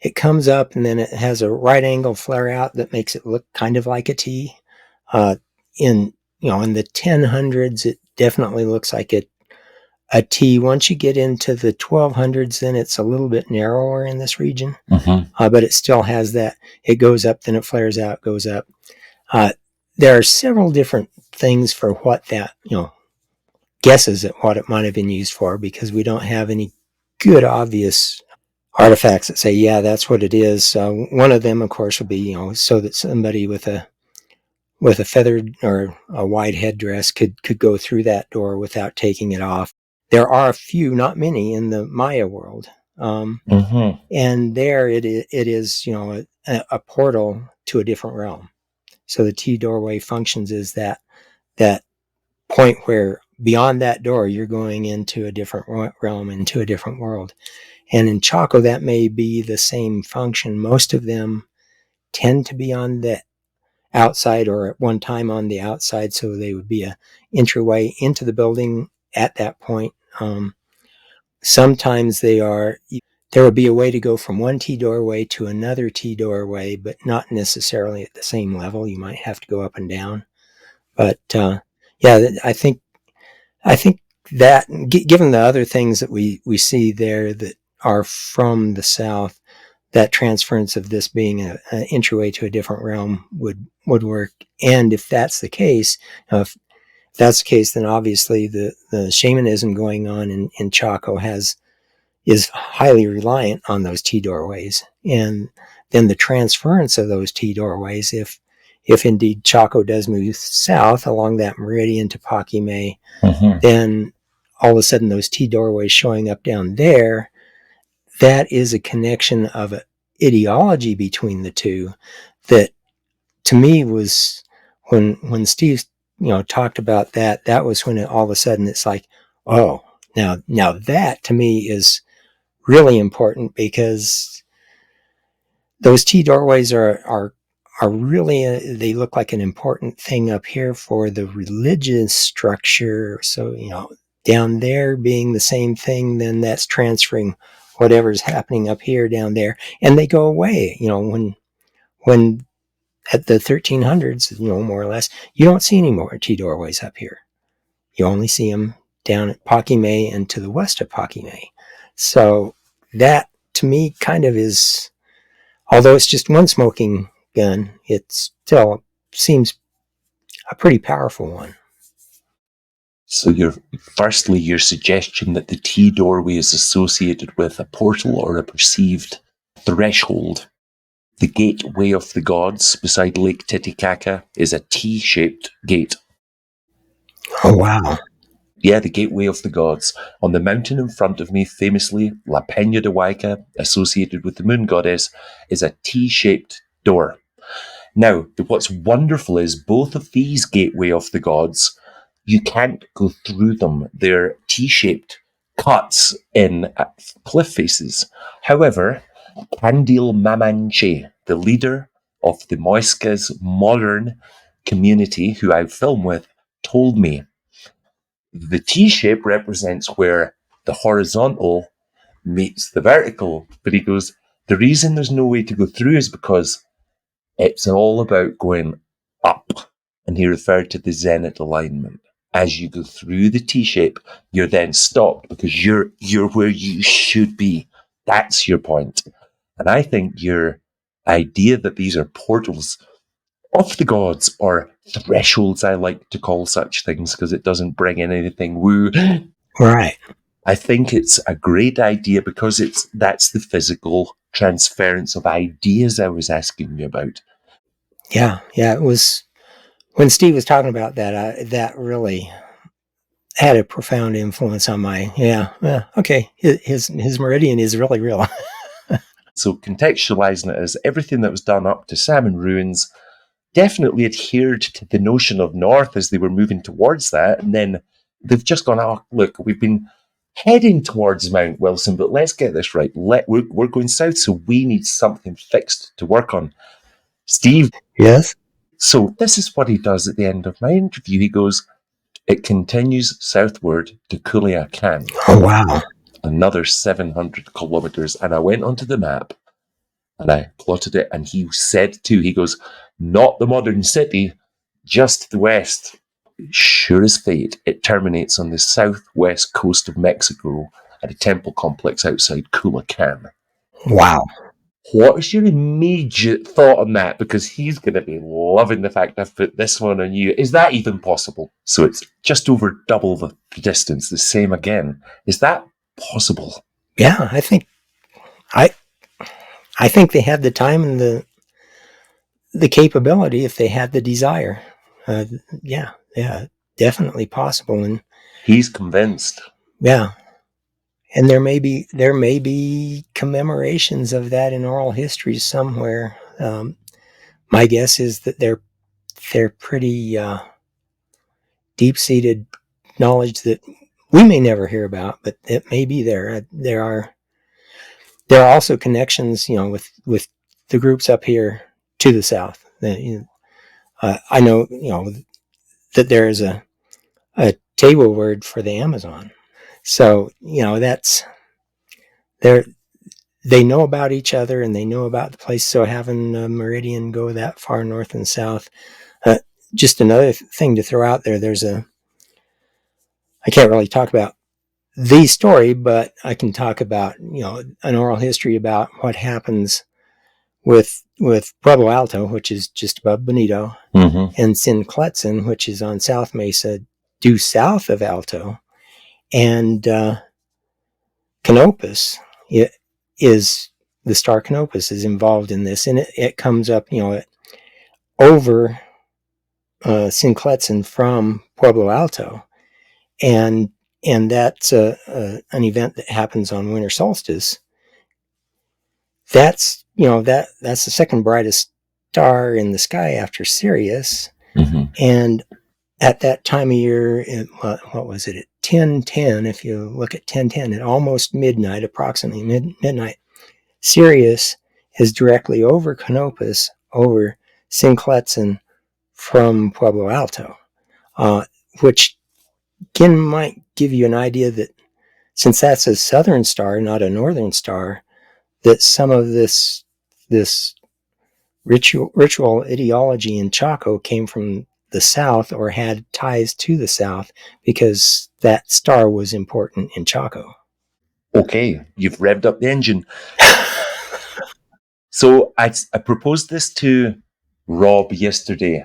it comes up and then it has a right angle flare out that makes it look kind of like a T. In the 1000s, it definitely looks like a T. Once you get into the 1200s, then it's a little bit narrower in this region, but it still has that. It goes up, then it flares out, goes up. There are several different things for what that, guesses at what it might have been used for, because we don't have any good obvious artifacts that say, yeah, that's what it is. One of them, of course, will be, so that somebody with a feathered or a wide headdress could go through that door without taking it off. There are a few, not many, in the Maya world. And there it is, a portal to a different realm. So the T doorway functions as that point where beyond that door, you're going into a different realm, into a different world. And in Chaco, that may be the same function. Most of them tend to be on the outside, or at one time on the outside, so they would be a entryway into the building at that point. Sometimes they are there would be a way to go from one T doorway to another T doorway, but not necessarily at the same level. You might have to go up and down. But yeah, I think that given the other things that we see there that are from the south, that transference of this being an entryway to a different realm would work. And if that's the case, if that's the case, then obviously the shamanism going on in Chaco is highly reliant on those T doorways. And then the transference of those T doorways, if indeed Chaco does move south along that meridian to Paquimé, then all of a sudden those T doorways showing up down there, that is a connection of an ideology between the two that to me was when Steve talked about that was when all of a sudden it's like, oh, now that to me is really important, because those T doorways are really they look like an important thing up here for the religious structure. So down there being the same thing, then that's transferring whatever's happening up here down there, and they go away. When at the 1300s, more or less, you don't see any more T doorways up here. You only see them down at Paquimé and to the west of Paquimé. So that to me kind of is, although it's just one smoking gun, it still seems a pretty powerful one. So your suggestion that the T doorway is associated with a portal or a perceived threshold. The gateway of the gods beside Lake Titicaca is a T-shaped gate. Oh, wow. Yeah, the gateway of the gods. On the mountain in front of me, famously, La Peña de Huayca, associated with the moon goddess, is a T-shaped door. Now, what's wonderful is both of these gateway of the gods, you can't go through them. They're T-shaped cuts in cliff faces. However, Candil Mamanche, the leader of the Muiscas modern community who I film with, told me the T-shape represents where the horizontal meets the vertical. But he goes, the reason there's no way to go through is because it's all about going up. And he referred to the zenith alignment. As you go through the T-shape, you're then stopped because you're where you should be. That's your point. And I think your idea that these are portals of the gods, or thresholds, I like to call such things because it doesn't bring in anything woo. Right. I think it's a great idea because that's the physical transference of ideas I was asking you about. Yeah. It was when Steve was talking about that. That really had a profound influence on my. Okay. His meridian is really real. So contextualizing it as everything that was done up to Salmon Ruins definitely adhered to the notion of north as they were moving towards that. And then they've just gone, oh, look, we've been heading towards Mount Wilson, but let's get this right. We're going south, so we need something fixed to work on. Steve. Yes. So this is what he does at the end of my interview. He goes, it continues southward to Culiacan. Oh, wow. Another 700 kilometers. And I went onto the map and I plotted it, and he said too, he goes, not the modern city, just the west. Sure as fate, it terminates on the southwest coast of Mexico at a temple complex outside Culiacan. Wow. What is your immediate thought on that? Because he's going to be loving the fact I've put this one on you. Is that even possible? So it's just over double the distance, the same again. Is that possible? Yeah, I think they had the time and the capability if they had the desire. Yeah, definitely possible. And he's convinced. Yeah, and there may be commemorations of that in oral history somewhere. My guess is that they're pretty deep-seated knowledge that we may never hear about, but it may be there. There are also connections, with the groups up here to the south. I know, that there is a table word for the Amazon. So, that's there. they know about each other and they know about the place. So having a meridian go that far north and south. Just another thing to throw out there. I can't really talk about the story, but I can talk about, an oral history about what happens with Pueblo Alto, which is just above Bonito, and Sin Kletzen, which is on South Mesa, due south of Alto, and Canopus is the star Canopus is involved in this, and it comes up, over Sin Kletzen from Pueblo Alto, and that's an event that happens on winter solstice. That's that's the second brightest star in the sky after Sirius, and at that time of year, what was it, at 10:10? If you look at 10:10, at almost midnight, approximately midnight, Sirius is directly over Canopus, over Sin Kletzen from Pueblo Alto, which again might give you an idea that since that's a southern star, not a northern star, that some of this ritual ideology in Chaco came from the south or had ties to the south because that star was important in Chaco. Okay, you've revved up the engine. So I proposed this to Rob yesterday,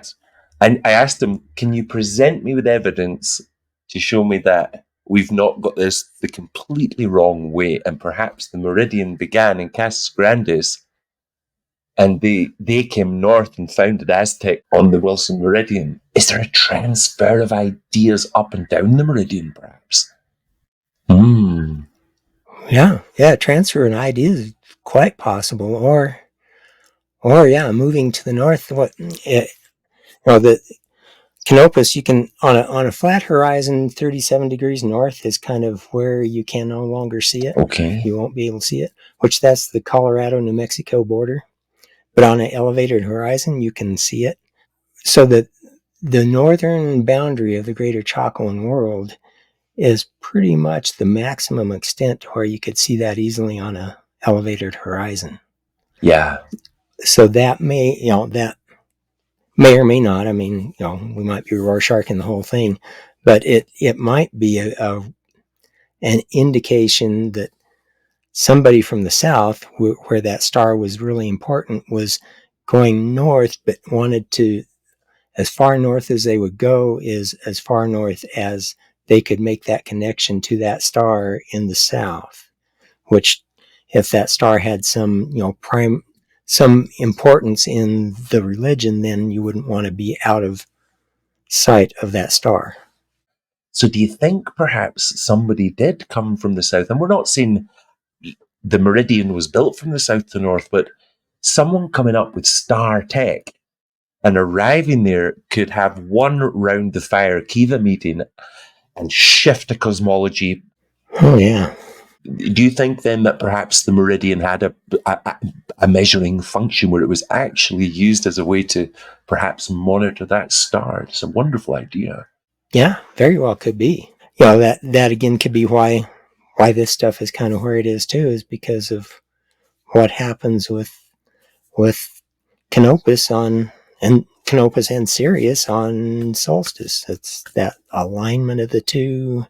and I asked him, can you present me with evidence to show me that we've not got this the completely wrong way, and perhaps the meridian began in Casas Grandes, and they came north and founded Aztec on the Wilson Meridian. Is there a transfer of ideas up and down the meridian, perhaps? Yeah, transfer an idea is quite possible, or moving to the north. The Canopus, you can on a flat horizon, 37 degrees north is kind of where you can no longer see it. Okay, you won't be able to see it, which that's the Colorado-New Mexico border. But on an elevated horizon, you can see it. So that the northern boundary of the greater Chacoan world is pretty much the maximum extent to where you could see that easily on a elevated horizon. Yeah. So that may or may not. I mean, we might be Rorschaching the whole thing, but it might be an indication that somebody from the south, where that star was really important, was going north, but wanted to, as far north as they would go is as far north as they could make that connection to that star in the south, which if that star had some, some importance in the religion, then you wouldn't want to be out of sight of that star. So do you think perhaps somebody did come from the south? And we're not saying the meridian was built from the south to north, but someone coming up with star tech and arriving there could have one round the fire Kiva meeting and shift a cosmology. Oh, yeah. Do you think then that perhaps the meridian had a measuring function where it was actually used as a way to perhaps monitor that star? It's a wonderful idea. Yeah, very well could be. That again could be why this stuff is kind of where it is too, is because of what happens with Canopus and Sirius on solstice. It's that alignment of the two.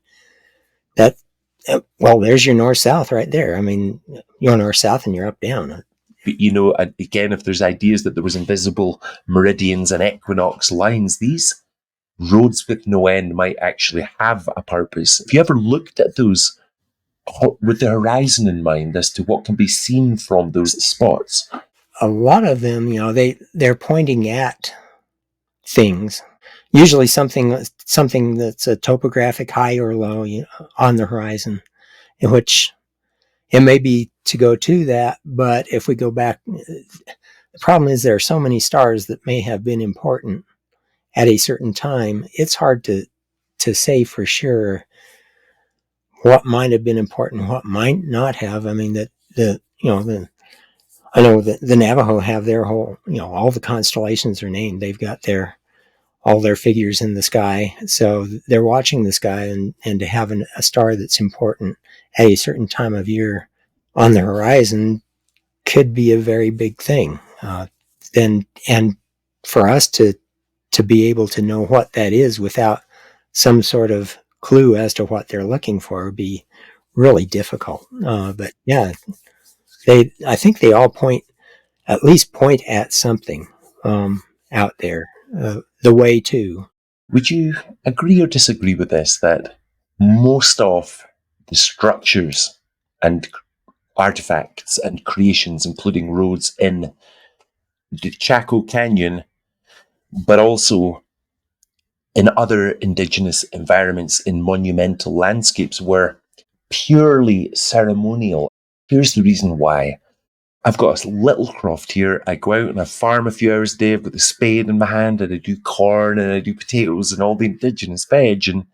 There's your north-south right there. I mean, you're north-south and you're up-down. Again, if there's ideas that there was invisible meridians and equinox lines, these roads with no end might actually have a purpose. Have you ever looked at those with the horizon in mind as to what can be seen from those spots? A lot of them, they're pointing at things. Usually something that's a topographic high or low on the horizon, in which it may be to go to that. But if we go back, the problem is there are so many stars that may have been important at a certain time. It's hard to say for sure what might have been important, what might not have. I mean, I know that the Navajo have their whole, all the constellations are named. They've got all their figures in the sky. So they're watching the sky, and to have a star that's important at a certain time of year on the horizon could be a very big thing. And for us to be able to know what that is without some sort of clue as to what they're looking for would be really difficult. But yeah, I think they all at least point at something out there. The way to. Would you agree or disagree with this, that most of the structures and artifacts and creations, including roads in the Chaco Canyon, but also in other indigenous environments in monumental landscapes, were purely ceremonial? Here's the reason why. I've got a little croft here. I go out and I farm a few hours a day. I've got the spade in my hand and I do corn and I do potatoes and all the indigenous veg. And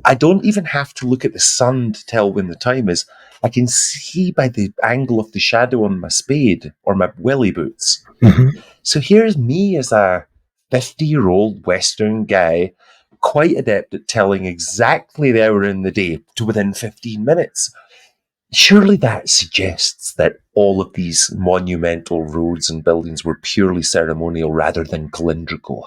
I don't even have to look at the sun to tell when the time is. I can see by the angle of the shadow on my spade or my willy boots. Mm-hmm. So here's me as a 50-year-old Western guy, quite adept at telling exactly the hour in the day to within 15 minutes. Surely that suggests that all of these monumental roads and buildings were purely ceremonial rather than calendrical.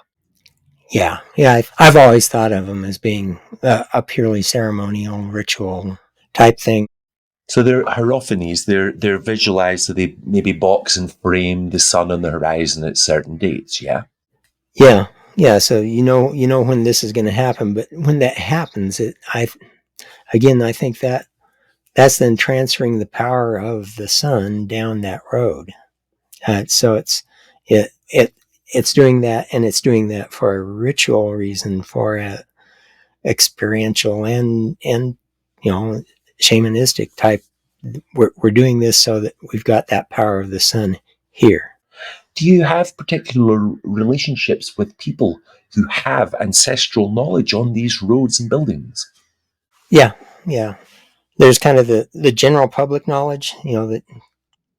Yeah. I've always thought of them as being a purely ceremonial, ritual type thing. So they're hierophanies. They're visualized, so they maybe box and frame the sun on the horizon at certain dates. Yeah. Yeah. So you know when this is going to happen, but when that happens, I think that's then transferring the power of the sun down that road. So it's doing that, and it's doing that for a ritual reason, for a experiential and shamanistic type. We're doing this so that we've got that power of the sun here. Do you have particular relationships with people who have ancestral knowledge on these roads and buildings? Yeah. There's kind of the general public knowledge, that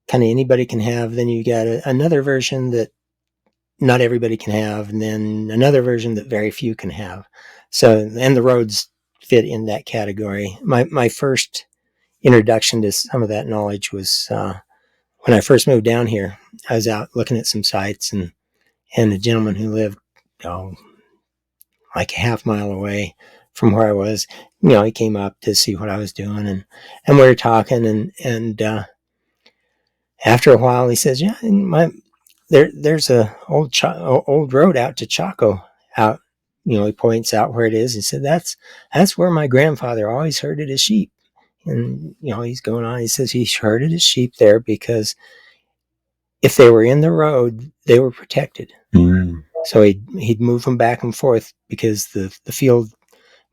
kind of anybody can have. Then you got another version that not everybody can have, and then another version that very few can have. So, and the roads fit in that category. My first introduction to some of that knowledge was when I first moved down here. I was out looking at some sites, and a gentleman who lived like a half mile away from where I was, he came up to see what I was doing, and we were talking, and after a while, he says, "Yeah, there's a old road out to Chaco out." He points out where it is. He said, "That's where my grandfather always herded his sheep." And he's going on. He says he herded his sheep there because if they were in the road, they were protected. Mm. So he'd move them back and forth because the field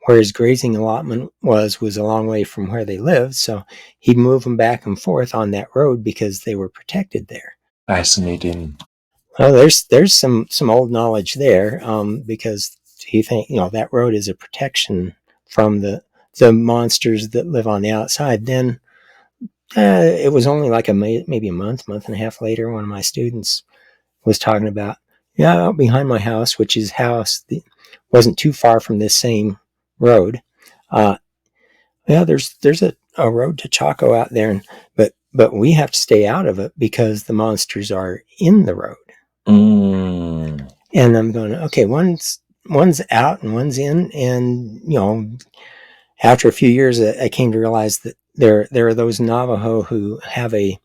where his grazing allotment was a long way from where they lived. So he'd move them back and forth on that road because they were protected there. Fascinating. Well, there's some old knowledge there, because he think that road is a protection from the monsters that live on the outside. Then it was only like maybe a month and a half later, one of my students was talking about, out behind my house, which his house wasn't too far from this same road. There's a road to Chaco out there, but we have to stay out of it because the monsters are in the road. Mm. And I'm going, okay, one's out and one's in, and after a few years, I came to realize that there are those Navajo who have a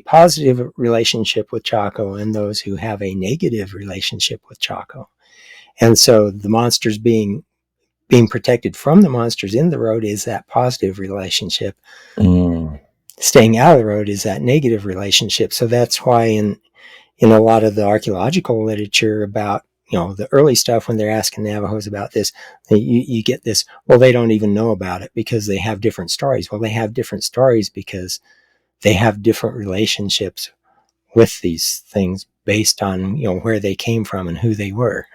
positive relationship with Chaco and those who have a negative relationship with Chaco. And so the monsters being protected from the monsters in the road is that positive relationship. Mm. Staying out of the road is that negative relationship. So that's why in a lot of the archaeological literature about the early stuff, when they're asking Navajos about this, you get this, well, they don't even know about it because they have different stories. Well, they have different stories because they have different relationships with these things based on where they came from and who they were.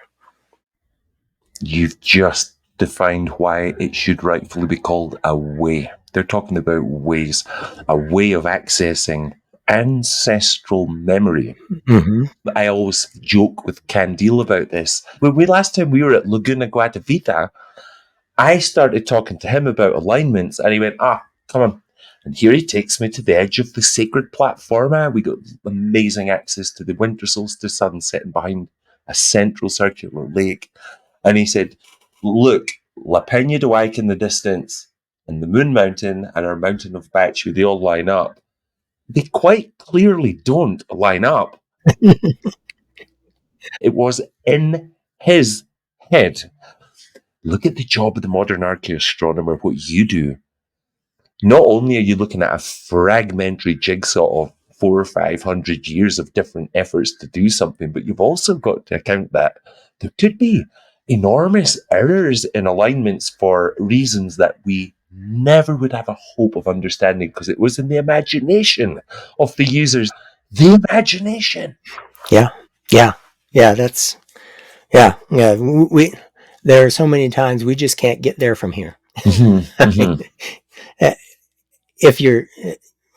You've just defined why it should rightfully be called a way. They're talking about ways, a way of accessing ancestral memory. Mm-hmm. I always joke with Candile about this. When last time we were at Laguna Guatavita, I started talking to him about alignments, and he went, come on, And here he takes me to the edge of the sacred platform. We got amazing access to the winter solstice sun setting behind a central circular lake. And he said, look, La Peña de Huayca in the distance, and the Moon Mountain and our mountain of Bachu, they all line up. They quite clearly don't line up. It was in his head. Look at the job of the modern archaeoastronomer, what you do. Not only are you looking at a fragmentary jigsaw of 400 or 500 years of different efforts to do something, but you've also got to account that there could be enormous errors in alignments for reasons that we never would have a hope of understanding because it was in the imagination of the users. The imagination. Yeah. That's we there are so many times we just can't get there from here. If you're,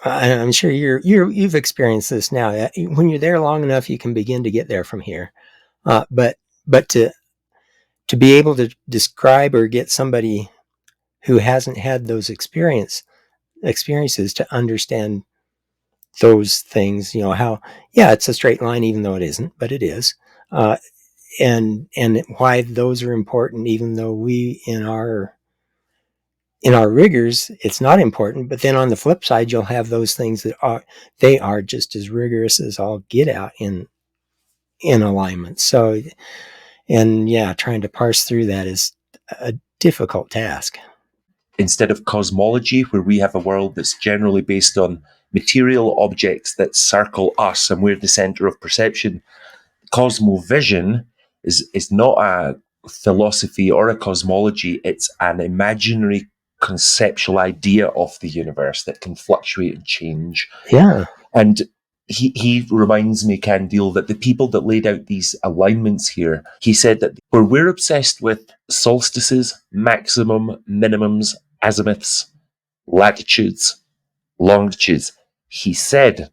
I'm sure you've experienced this now. When you're there long enough, you can begin to get there from here. But to be able to describe or get somebody who hasn't had those experiences to understand those things, how, it's a straight line, even though it isn't, but it is. And why those are important, even though we in our rigors it's not important. But then on the flip side, you'll have those things that are just as rigorous as all get out in alignment. So, and trying to parse through that is a difficult task. Instead of cosmology, where we have a world that's generally based on material objects that circle us and we're the center of perception, cosmovision is not a philosophy or a cosmology. It's an imaginary conceptual idea of the universe that can fluctuate and change. Yeah. And he reminds me, Candile, that the people that laid out these alignments here, he said that where we're obsessed with solstices, maximum, minimums, azimuths, latitudes, longitudes, he said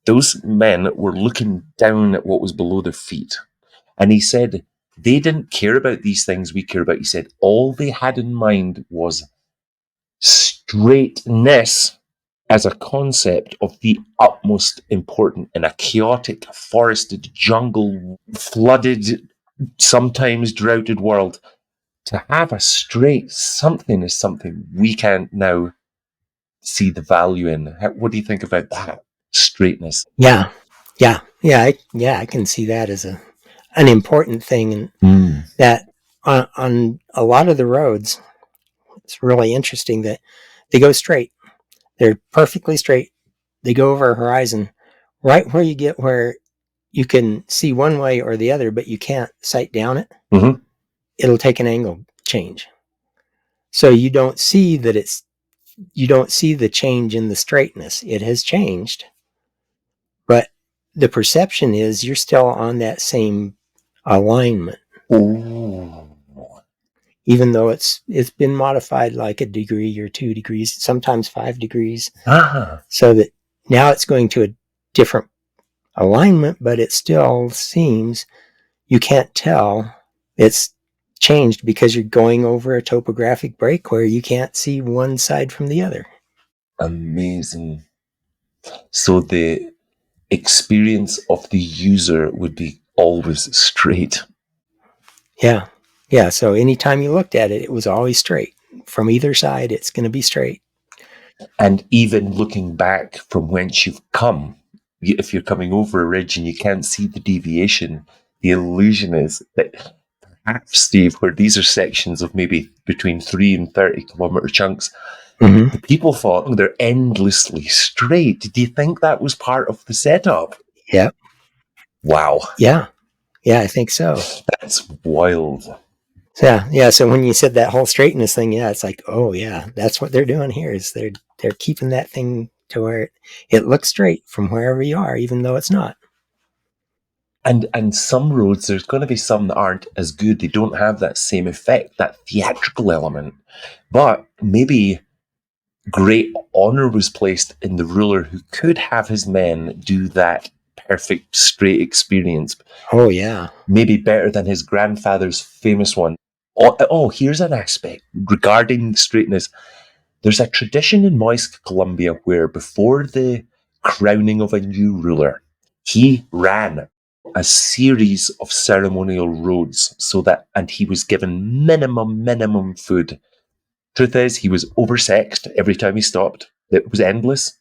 those men were looking down at what was below their feet. And he said they didn't care about these things we care about. He said all they had in mind was straightness as a concept of the utmost important in a chaotic, forested, jungle, flooded, sometimes droughted world. To have a straight something is something we can't now see the value in. What do you think about that? Straightness. Yeah. I can see that as an important thing, and that on a lot of the roads, it's really interesting that they go straight. They're perfectly straight. They go over a horizon right where you get where you can see one way or the other, but you can't sight down it. Mm-hmm. It'll take an angle change. So you don't see the change in the straightness. It has changed, but the perception is you're still on that same alignment. Oh. Even though it's been modified like a degree or 2 degrees, sometimes 5 degrees, so that now it's going to a different alignment, but it still seems you can't tell it's changed because you're going over a topographic break where you can't see one side from the other. Amazing. So the experience of the user would be always straight. Yeah. So anytime you looked at it, it was always straight. From either side, it's going to be straight. And even looking back from whence you've come, if you're coming over a ridge and you can't see the deviation, the illusion is that perhaps, Steve, where these are sections of maybe between 3 and 30 kilometer chunks, the people thought they're endlessly straight. Do you think that was part of the setup? Yeah. Wow. Yeah, I think so. That's wild. Yeah. So when you said that whole straightness thing, it's like, oh yeah, that's what they're doing here. Is they're keeping that thing to where it looks straight from wherever you are, even though it's not. And some roads, there's going to be some that aren't as good. They don't have that same effect, that theatrical element. But maybe great honor was placed in the ruler who could have his men do that perfect straight experience. Oh yeah. Maybe better than his grandfather's famous one. Oh, here's an aspect regarding straightness. There's a tradition in moist Colombia where before the crowning of a new ruler, he ran a series of ceremonial roads and he was given minimum food. Truth is, he was oversexed every time he stopped. It was endless.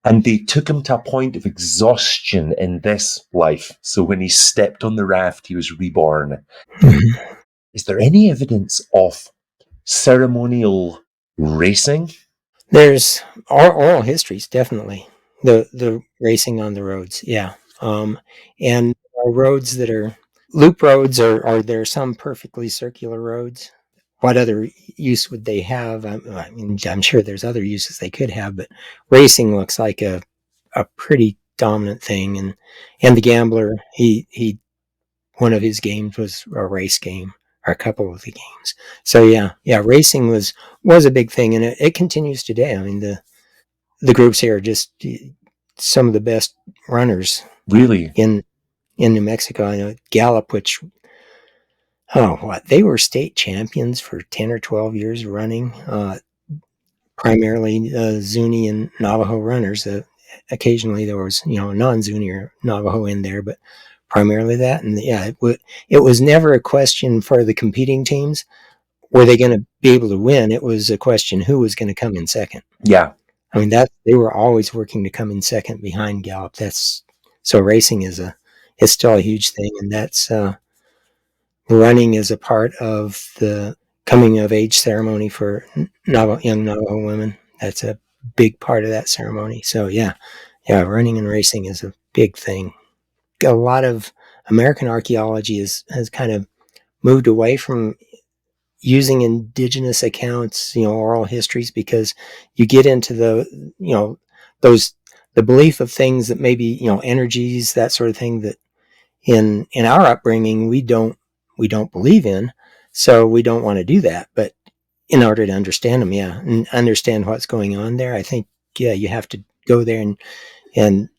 And they took him to a point of exhaustion in this life. So when he stepped on the raft, he was reborn. Mm-hmm. Is there any evidence of ceremonial racing? There's oral histories, definitely. The racing on the roads, yeah. And roads that are loop roads, or there are some perfectly circular roads. What other use would they have? I mean, I'm sure there's other uses they could have, but racing looks like a pretty dominant thing. And the gambler, he one of his games was a race game, or a couple of the games. So yeah, racing was a big thing, and it continues today. I mean, the groups here are just some of the best runners Really? in New Mexico. I know Gallup, which they were state champions for 10 or 12 years running, primarily Zuni and Navajo runners. Occasionally there was non-Zuni or Navajo in there, but primarily that. And yeah, it was never a question for the competing teams, were they going to be able to win? It was a question who was going to come in second. Yeah. I mean, that they were always working to come in second behind Gallup. So racing is still a huge thing, and that's running is a part of the coming of age ceremony for young Navajo women. That's a big part of that ceremony. So yeah, running and racing is a big thing. A lot of American archaeology has kind of moved away from using indigenous accounts, oral histories, because you get into the belief of things that maybe, energies, that sort of thing, that in our upbringing we don't believe in, so we don't want to do that. But in order to understand them, and understand what's going on there, I think you have to go there, and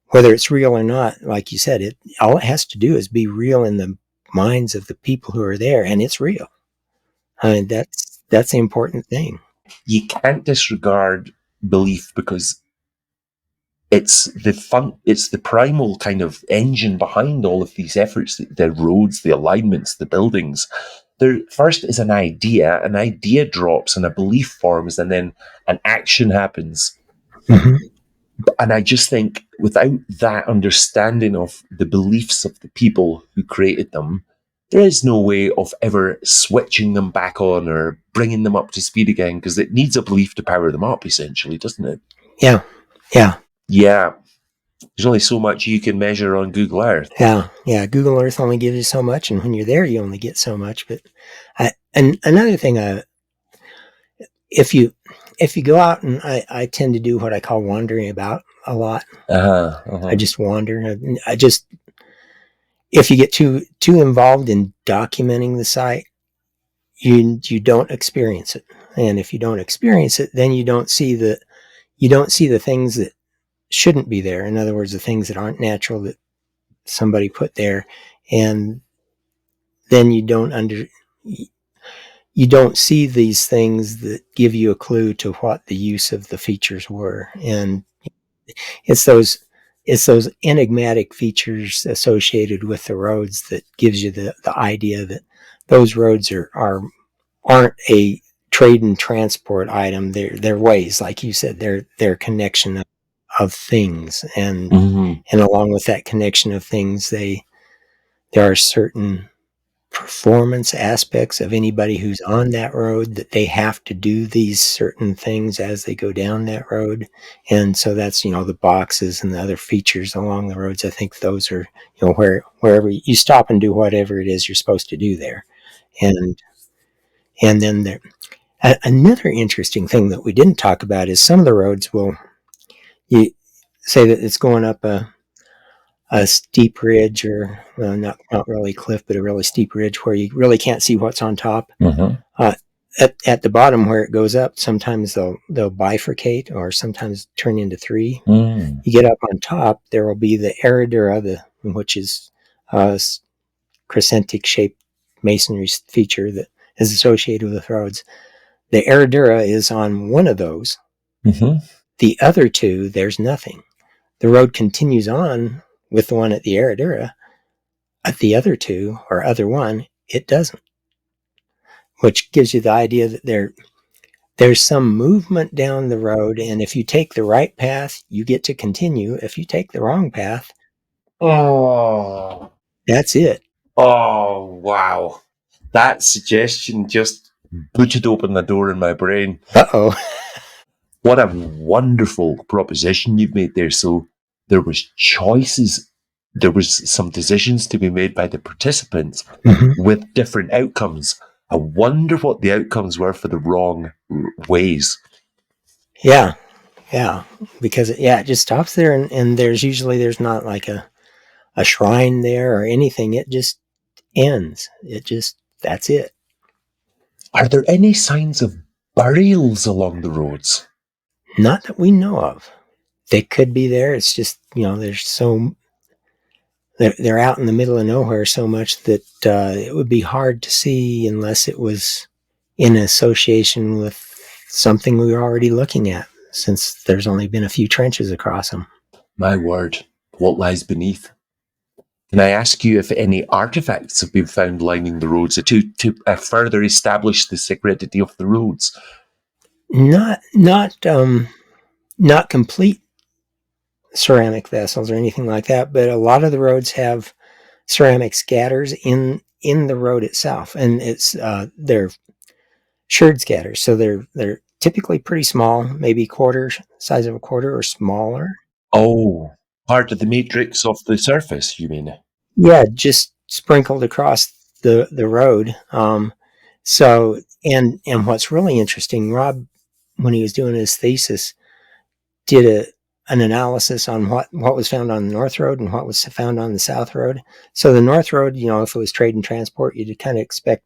whether it's real or not, like you said, all it has to do is be real in the minds of the people who are there, and it's real. I mean, that's the important thing. You can't disregard belief because it's the primal kind of engine behind all of these efforts, the roads, the alignments, the buildings. There first is an idea drops and a belief forms, and then an action happens. Mm-hmm. And I just think without that understanding of the beliefs of the people who created them, there is no way of ever switching them back on or bringing them up to speed again, because it needs a belief to power them up, essentially, doesn't it? Yeah. Yeah. There's only so much you can measure on Google Earth. Yeah. Google Earth only gives you so much, and when you're there, you only get so much. But and another thing, if you go out, and I tend to do what I call wandering about a lot. I just wander. If you get too things in documenting the site, you don't experience it. And if you don't experience it, then you don't see the things that shouldn't be there. In other words, the things that aren't natural that somebody put there, and then you don't see these things that give you a clue to what the use of the features were. And it's those enigmatic features associated with the roads that gives you the idea that those roads aren't a trade and transport item. They're ways, like you said, they're connection of things, and and along with that connection of things, there are certain performance aspects of anybody who's on that road, that they have to do these certain things as they go down that road. And so that's, the boxes and the other features along the roads. I think those are, wherever you stop and do whatever it is you're supposed to do there. And then there, another interesting thing that we didn't talk about is some of the roads you say that it's going up a steep ridge, or not really cliff, but a really steep ridge where you really can't see what's on top. At the bottom where it goes up, sometimes they'll bifurcate, or sometimes turn into three. You get up on top, there will be the Eridura, which is a crescentic shaped masonry feature that is associated with roads. The Herradura is on one of those. Mm-hmm. The other two, there's nothing. The road continues on with the one at the Herradura. At the other two, or other one, it doesn't. Which gives you the idea that there's some movement down the road, and if you take the right path, you get to continue. If you take the wrong path, Oh, that's it. oh, wow. That suggestion just butchered open the door in my brain. Uh-oh. What a wonderful proposition you've made there. So there was choices, there was some decisions to be made by the participants with different outcomes. I wonder what the outcomes were for the wrong ways. Yeah, because it just stops there, and there's not like a shrine there or anything. It just ends. That's it. Are there any signs of burials along the roads? Not that we know of. They could be there. It's just, they're out in the middle of nowhere so much that it would be hard to see unless it was in association with something we were already looking at, since there's only been a few trenches across them. My word, what lies beneath? Can I ask you if any artifacts have been found lining the roads to further establish the security of the roads? Not complete ceramic vessels or anything like that, but a lot of the roads have ceramic scatters in the road itself, and they're sherd scatters, so they're typically pretty small, maybe size of a quarter or smaller. Oh, part of the matrix of the surface, you mean? Yeah, just sprinkled across the road. So and what's really interesting, Rob, when he was doing his thesis, did an analysis on what was found on the North Road and what was found on the South Road. So the North Road, if it was trade and transport, you'd kind of expect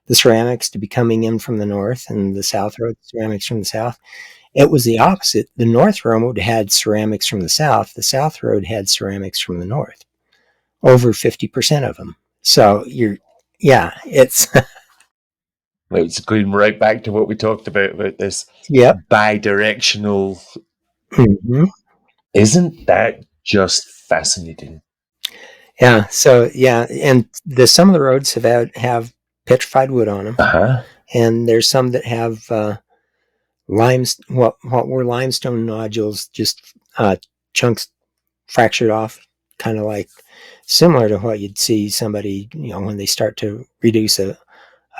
the ceramics to be coming in from the north, and the South Road ceramics from the south. It was the opposite. The North Road had ceramics from the south. The South Road had ceramics from the north. Over 50% of them. So it's It's going right back to what we talked about this yep. bi-directional. Mm-hmm. Isn't that just fascinating? Yeah. So and some of the roads have petrified wood on them, and there's some that have what were limestone nodules, just chunks fractured off, kind of like similar to what you'd see somebody, when they start to reduce a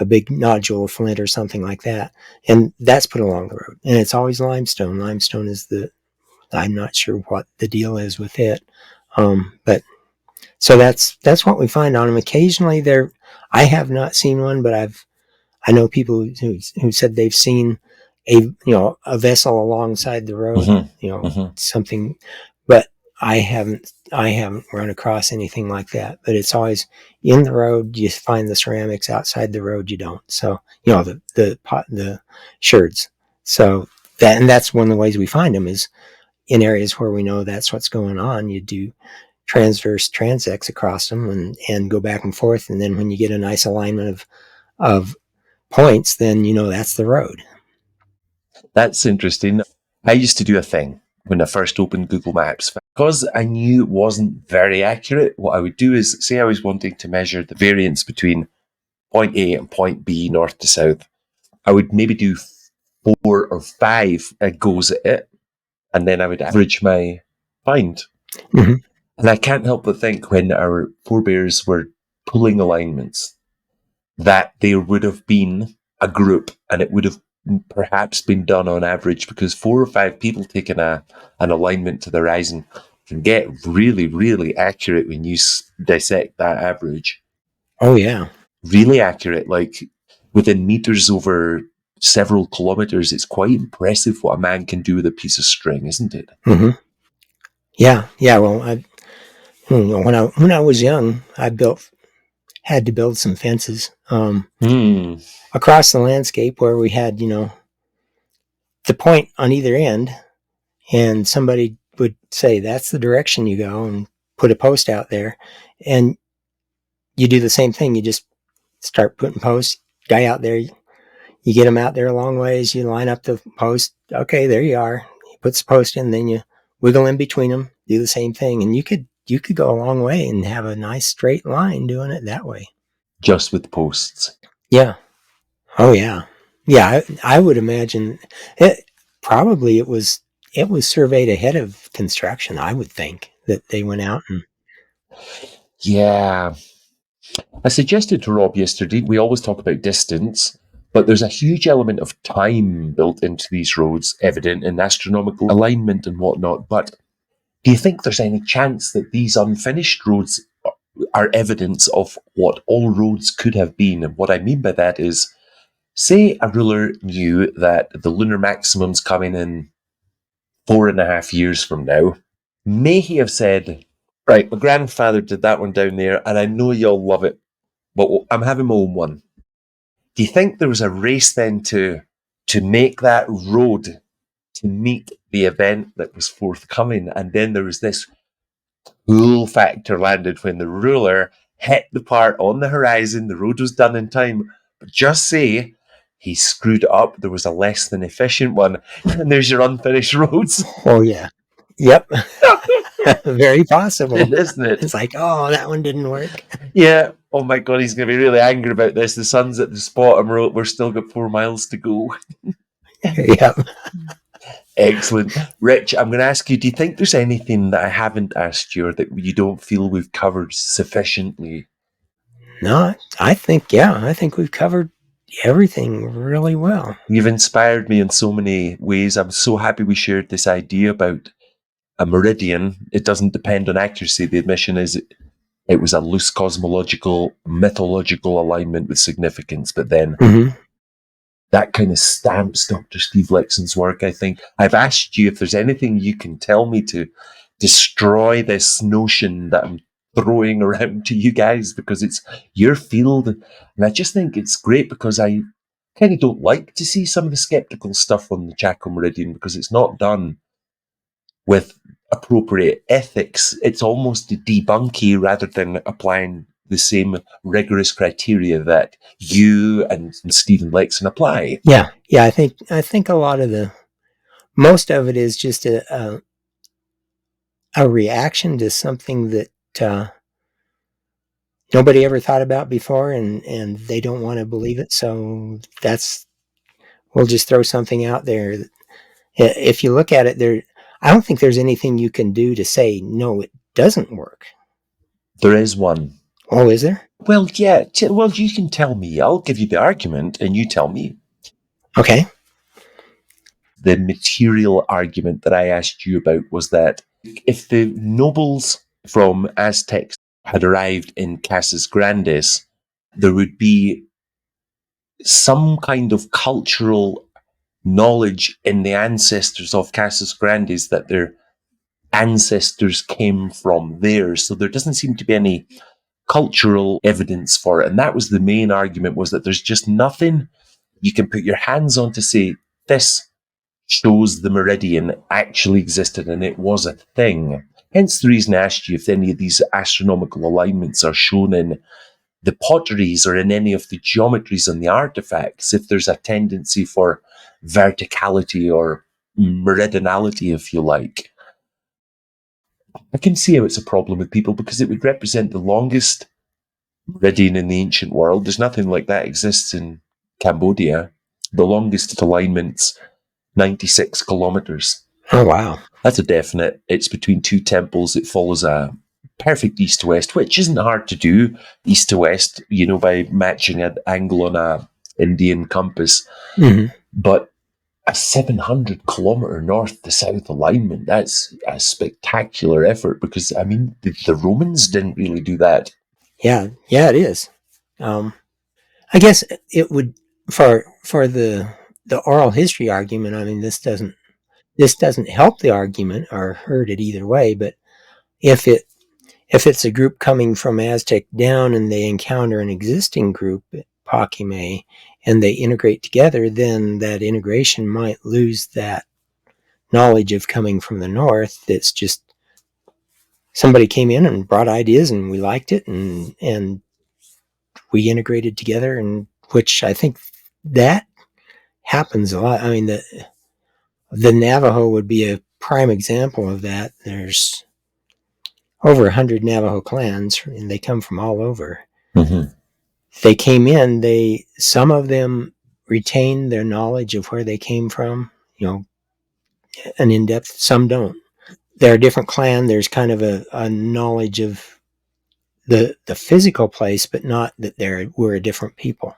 big nodule of flint or something like that. And that's put along the road. And it's always limestone. Limestone is I'm not sure what the deal is with it. But so that's what we find on them. Occasionally I have not seen one, but I know people who said they've seen a vessel alongside the road, something, but I haven't run across anything like that. But it's always in the road. You find the ceramics; outside the road, you don't. So the sherds. So that's one of the ways we find them is in areas where we know that's what's going on. You do transverse transects across them and go back and forth, and then when you get a nice alignment of points, then that's the road. That's interesting. I used to do a thing when I first opened Google Maps. Because I knew it wasn't very accurate, what I would do is, say I was wanting to measure the variance between point A and point B, north to south, I would maybe do 4 or 5 goes at it, and then I would average my find. Mm-hmm. And I can't help but think when our forebears were pulling alignments, that there would have been a group, and it would have perhaps been done on average, because 4 or 5 people taking an alignment to the horizon can get really, really accurate when you dissect that average. Oh yeah, Really accurate, like within meters over several kilometers. It's quite impressive what a man can do with a piece of string, isn't it? mm-hmm. Yeah. Well, when I was young, I had to build some fences across the landscape where we had the point on either end, and somebody would say that's the direction you go, and put a post out there, and you do the same thing. You just start putting posts. Guy out there, You get them out there a long ways. You line up the post. Okay, there you are. He puts the post in, then you wiggle in between them. Do the same thing, and you could go a long way and have a nice straight line doing it that way. Just with posts. Yeah. Oh yeah. Yeah. I would imagine it. Probably it was surveyed ahead of construction. I would think that they went out and. Yeah. I suggested to Rob yesterday, we always talk about distance, but there's a huge element of time built into these roads, evident in astronomical alignment and whatnot. But do you think there's any chance that these unfinished roads are evidence of what all roads could have been? And what I mean by that is, say a ruler knew that the lunar maximum's coming in 4.5 years from now. May he have said, right, my grandfather did that one down there, and I know you'll love it, but I'm having my own one. Do you think there was a race then to make that road to meet the event that was forthcoming? And then there was this cool factor landed when the ruler hit the part on the horizon, the road was done in time, but just say he screwed it up, there was a less than efficient one, and there's your unfinished roads. Oh yeah. Yep. Very possible. Isn't it? It's like, oh, that one didn't work. Yeah. Oh my God, he's going to be really angry about this. The sun's at the spot and we're still got 4 miles to go. Yep. Excellent. Rich, I'm going to ask you, do you think there's anything that I haven't asked you or that you don't feel we've covered sufficiently? No, I think we've covered everything really well. You've inspired me in so many ways. I'm so happy we shared this idea about a meridian. It doesn't depend on accuracy. The admission is it was a loose cosmological, mythological alignment with significance. But then that kind of stamps Dr. Steve Lekson's work, I think. I've asked you if there's anything you can tell me to destroy this notion that I'm throwing around to you guys, because it's your field. And I just think it's great because I kind of don't like to see some of the skeptical stuff on the Chaco Meridian because it's not done with appropriate ethics. It's almost debunky rather than applying the same rigorous criteria that you and Stephen Lekson apply. Yeah. I think a lot of most of it is just a reaction to something that nobody ever thought about before, and they don't want to believe it. So we'll just throw something out there. If you look at it, I don't think there's anything you can do to say, no, it doesn't work. There is one. Oh, is there? Well, yeah. Well, you can tell me. I'll give you the argument and you tell me. Okay. The material argument that I asked you about was that if the nobles from Aztecs had arrived in Casas Grandes, there would be some kind of cultural knowledge in the ancestors of Casas Grandes that their ancestors came from there. So there doesn't seem to be any cultural evidence for it. And that was the main argument, was that there's just nothing you can put your hands on to say this shows the meridian actually existed and it was a thing. Hence the reason I asked you if any of these astronomical alignments are shown in the potteries or in any of the geometries on the artifacts, if there's a tendency for verticality or meridionality, if you like. I can see how it's a problem with people because it would represent the longest meridian in the ancient world. There's nothing like that exists in Cambodia. The longest alignment's 96 kilometers. Oh, wow. That's a definite. It's between two temples. It follows a perfect east to west, which isn't hard to do, east to west, by matching an angle on a Indian compass. But a 700 kilometer north to south alignment, that's a spectacular effort because, the Romans didn't really do that. Yeah, it is. I guess it would, for the oral history argument, this doesn't help the argument or hurt it either way, but if it's a group coming from Aztec down and they encounter an existing group at Pakime and they integrate together, then that integration might lose that knowledge of coming from the north. It's just somebody came in and brought ideas and we liked it and we integrated together, and which I think that happens a lot. I mean, the Navajo would be a prime example of that. There's over 100 Navajo clans, and they come from all over. Mm-hmm. They came in. Some of them retain their knowledge of where they came from, an in-depth. Some don't. There are different clans. There's kind of a knowledge of the physical place, but not that there were a different people.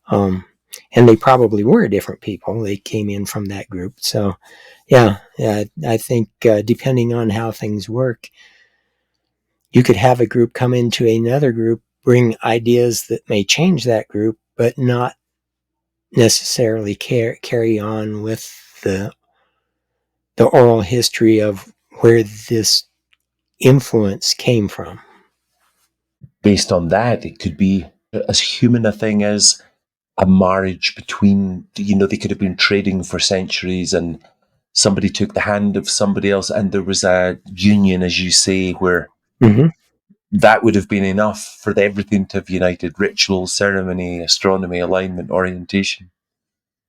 And they probably were different people. They came in from that group. So, yeah, I think depending on how things work, you could have a group come into another group, bring ideas that may change that group, but not necessarily carry on with the oral history of where this influence came from. Based on that, it could be as human a thing as a marriage between, they could have been trading for centuries and somebody took the hand of somebody else and there was a union, as you say, where that would have been enough for everything to have united: ritual, ceremony, astronomy, alignment, orientation.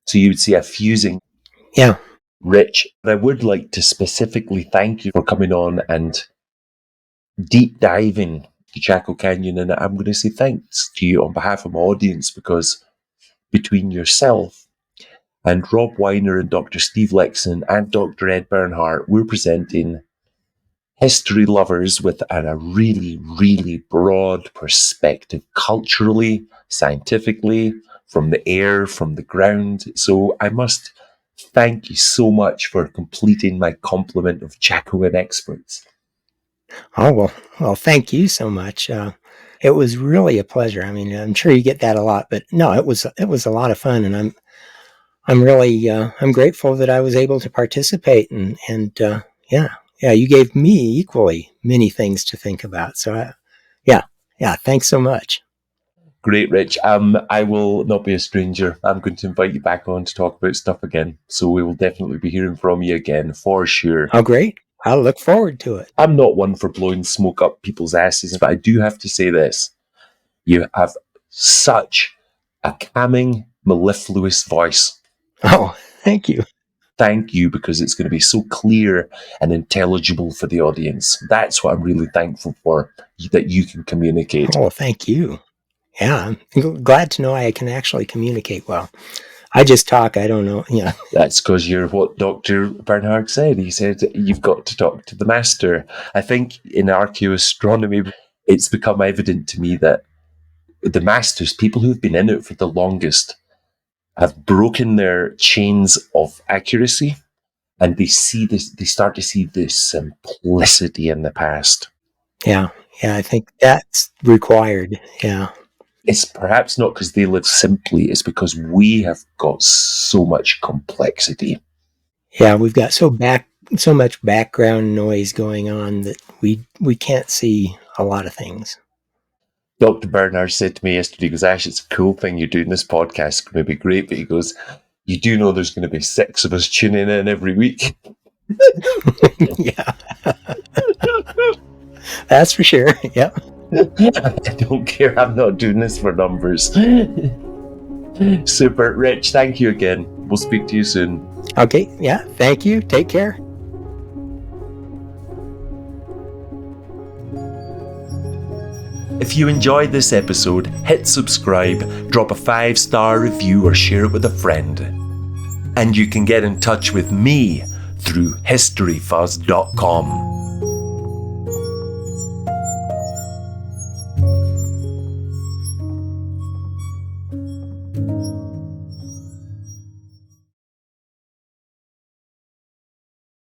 So you would see a fusing. Yeah. Rich. But I would like to specifically thank you for coming on and deep diving the Chaco Canyon. And I'm going to say thanks to you on behalf of my audience, because between yourself and Rob Weiner and Dr. Steve Lekson and Dr. Ed Bernhardt, we're presenting history lovers with a really, really broad perspective, culturally, scientifically, from the air, from the ground. So I must thank you so much for completing my complement of Chacoan experts. Oh, well, thank you so much. It was really a pleasure. I mean, I'm sure you get that a lot, but no, it was a lot of fun, and I'm really I'm grateful that I was able to participate, and yeah, you gave me equally many things to think about. So yeah, thanks so much. Great, Rich. I will not be a stranger. I'm going to invite you back on to talk about stuff again. So we will definitely be hearing from you again, for sure. Oh, great. I'll look forward to it. I'm not one for blowing smoke up people's asses, but I do have to say this. You have such a calming, mellifluous voice. Oh, thank you. Thank you, because it's going to be so clear and intelligible for the audience. That's what I'm really thankful for, that you can communicate. Oh, thank you. Yeah, I'm glad to know I can actually communicate well. I just talk. I don't know. Yeah. That's because you're what Dr. Bernhard said. He said you've got to talk to the master. I think in archaeoastronomy, it's become evident to me that the masters, people who've been in it for the longest, have broken their chains of accuracy, and they start to see this simplicity in the past. Yeah, I think that's required. Yeah. It's perhaps not because they live simply, it's because we have got so much complexity. Yeah, we've got so much background noise going on that we can't see a lot of things. Dr. Bernard said to me yesterday, he goes, Ash, it's a cool thing you're doing this podcast. It's going to be great. But he goes, you do know there's going to be 6 of us tuning in every week. Yeah. That's for sure. Yep. I don't care. I'm not doing this for numbers. Super. Rich, thank you again. We'll speak to you soon. Okay. Yeah. Thank you. Take care. If you enjoyed this episode, hit subscribe, drop a 5-star review, or share it with a friend. And you can get in touch with me through historyfuzz.com.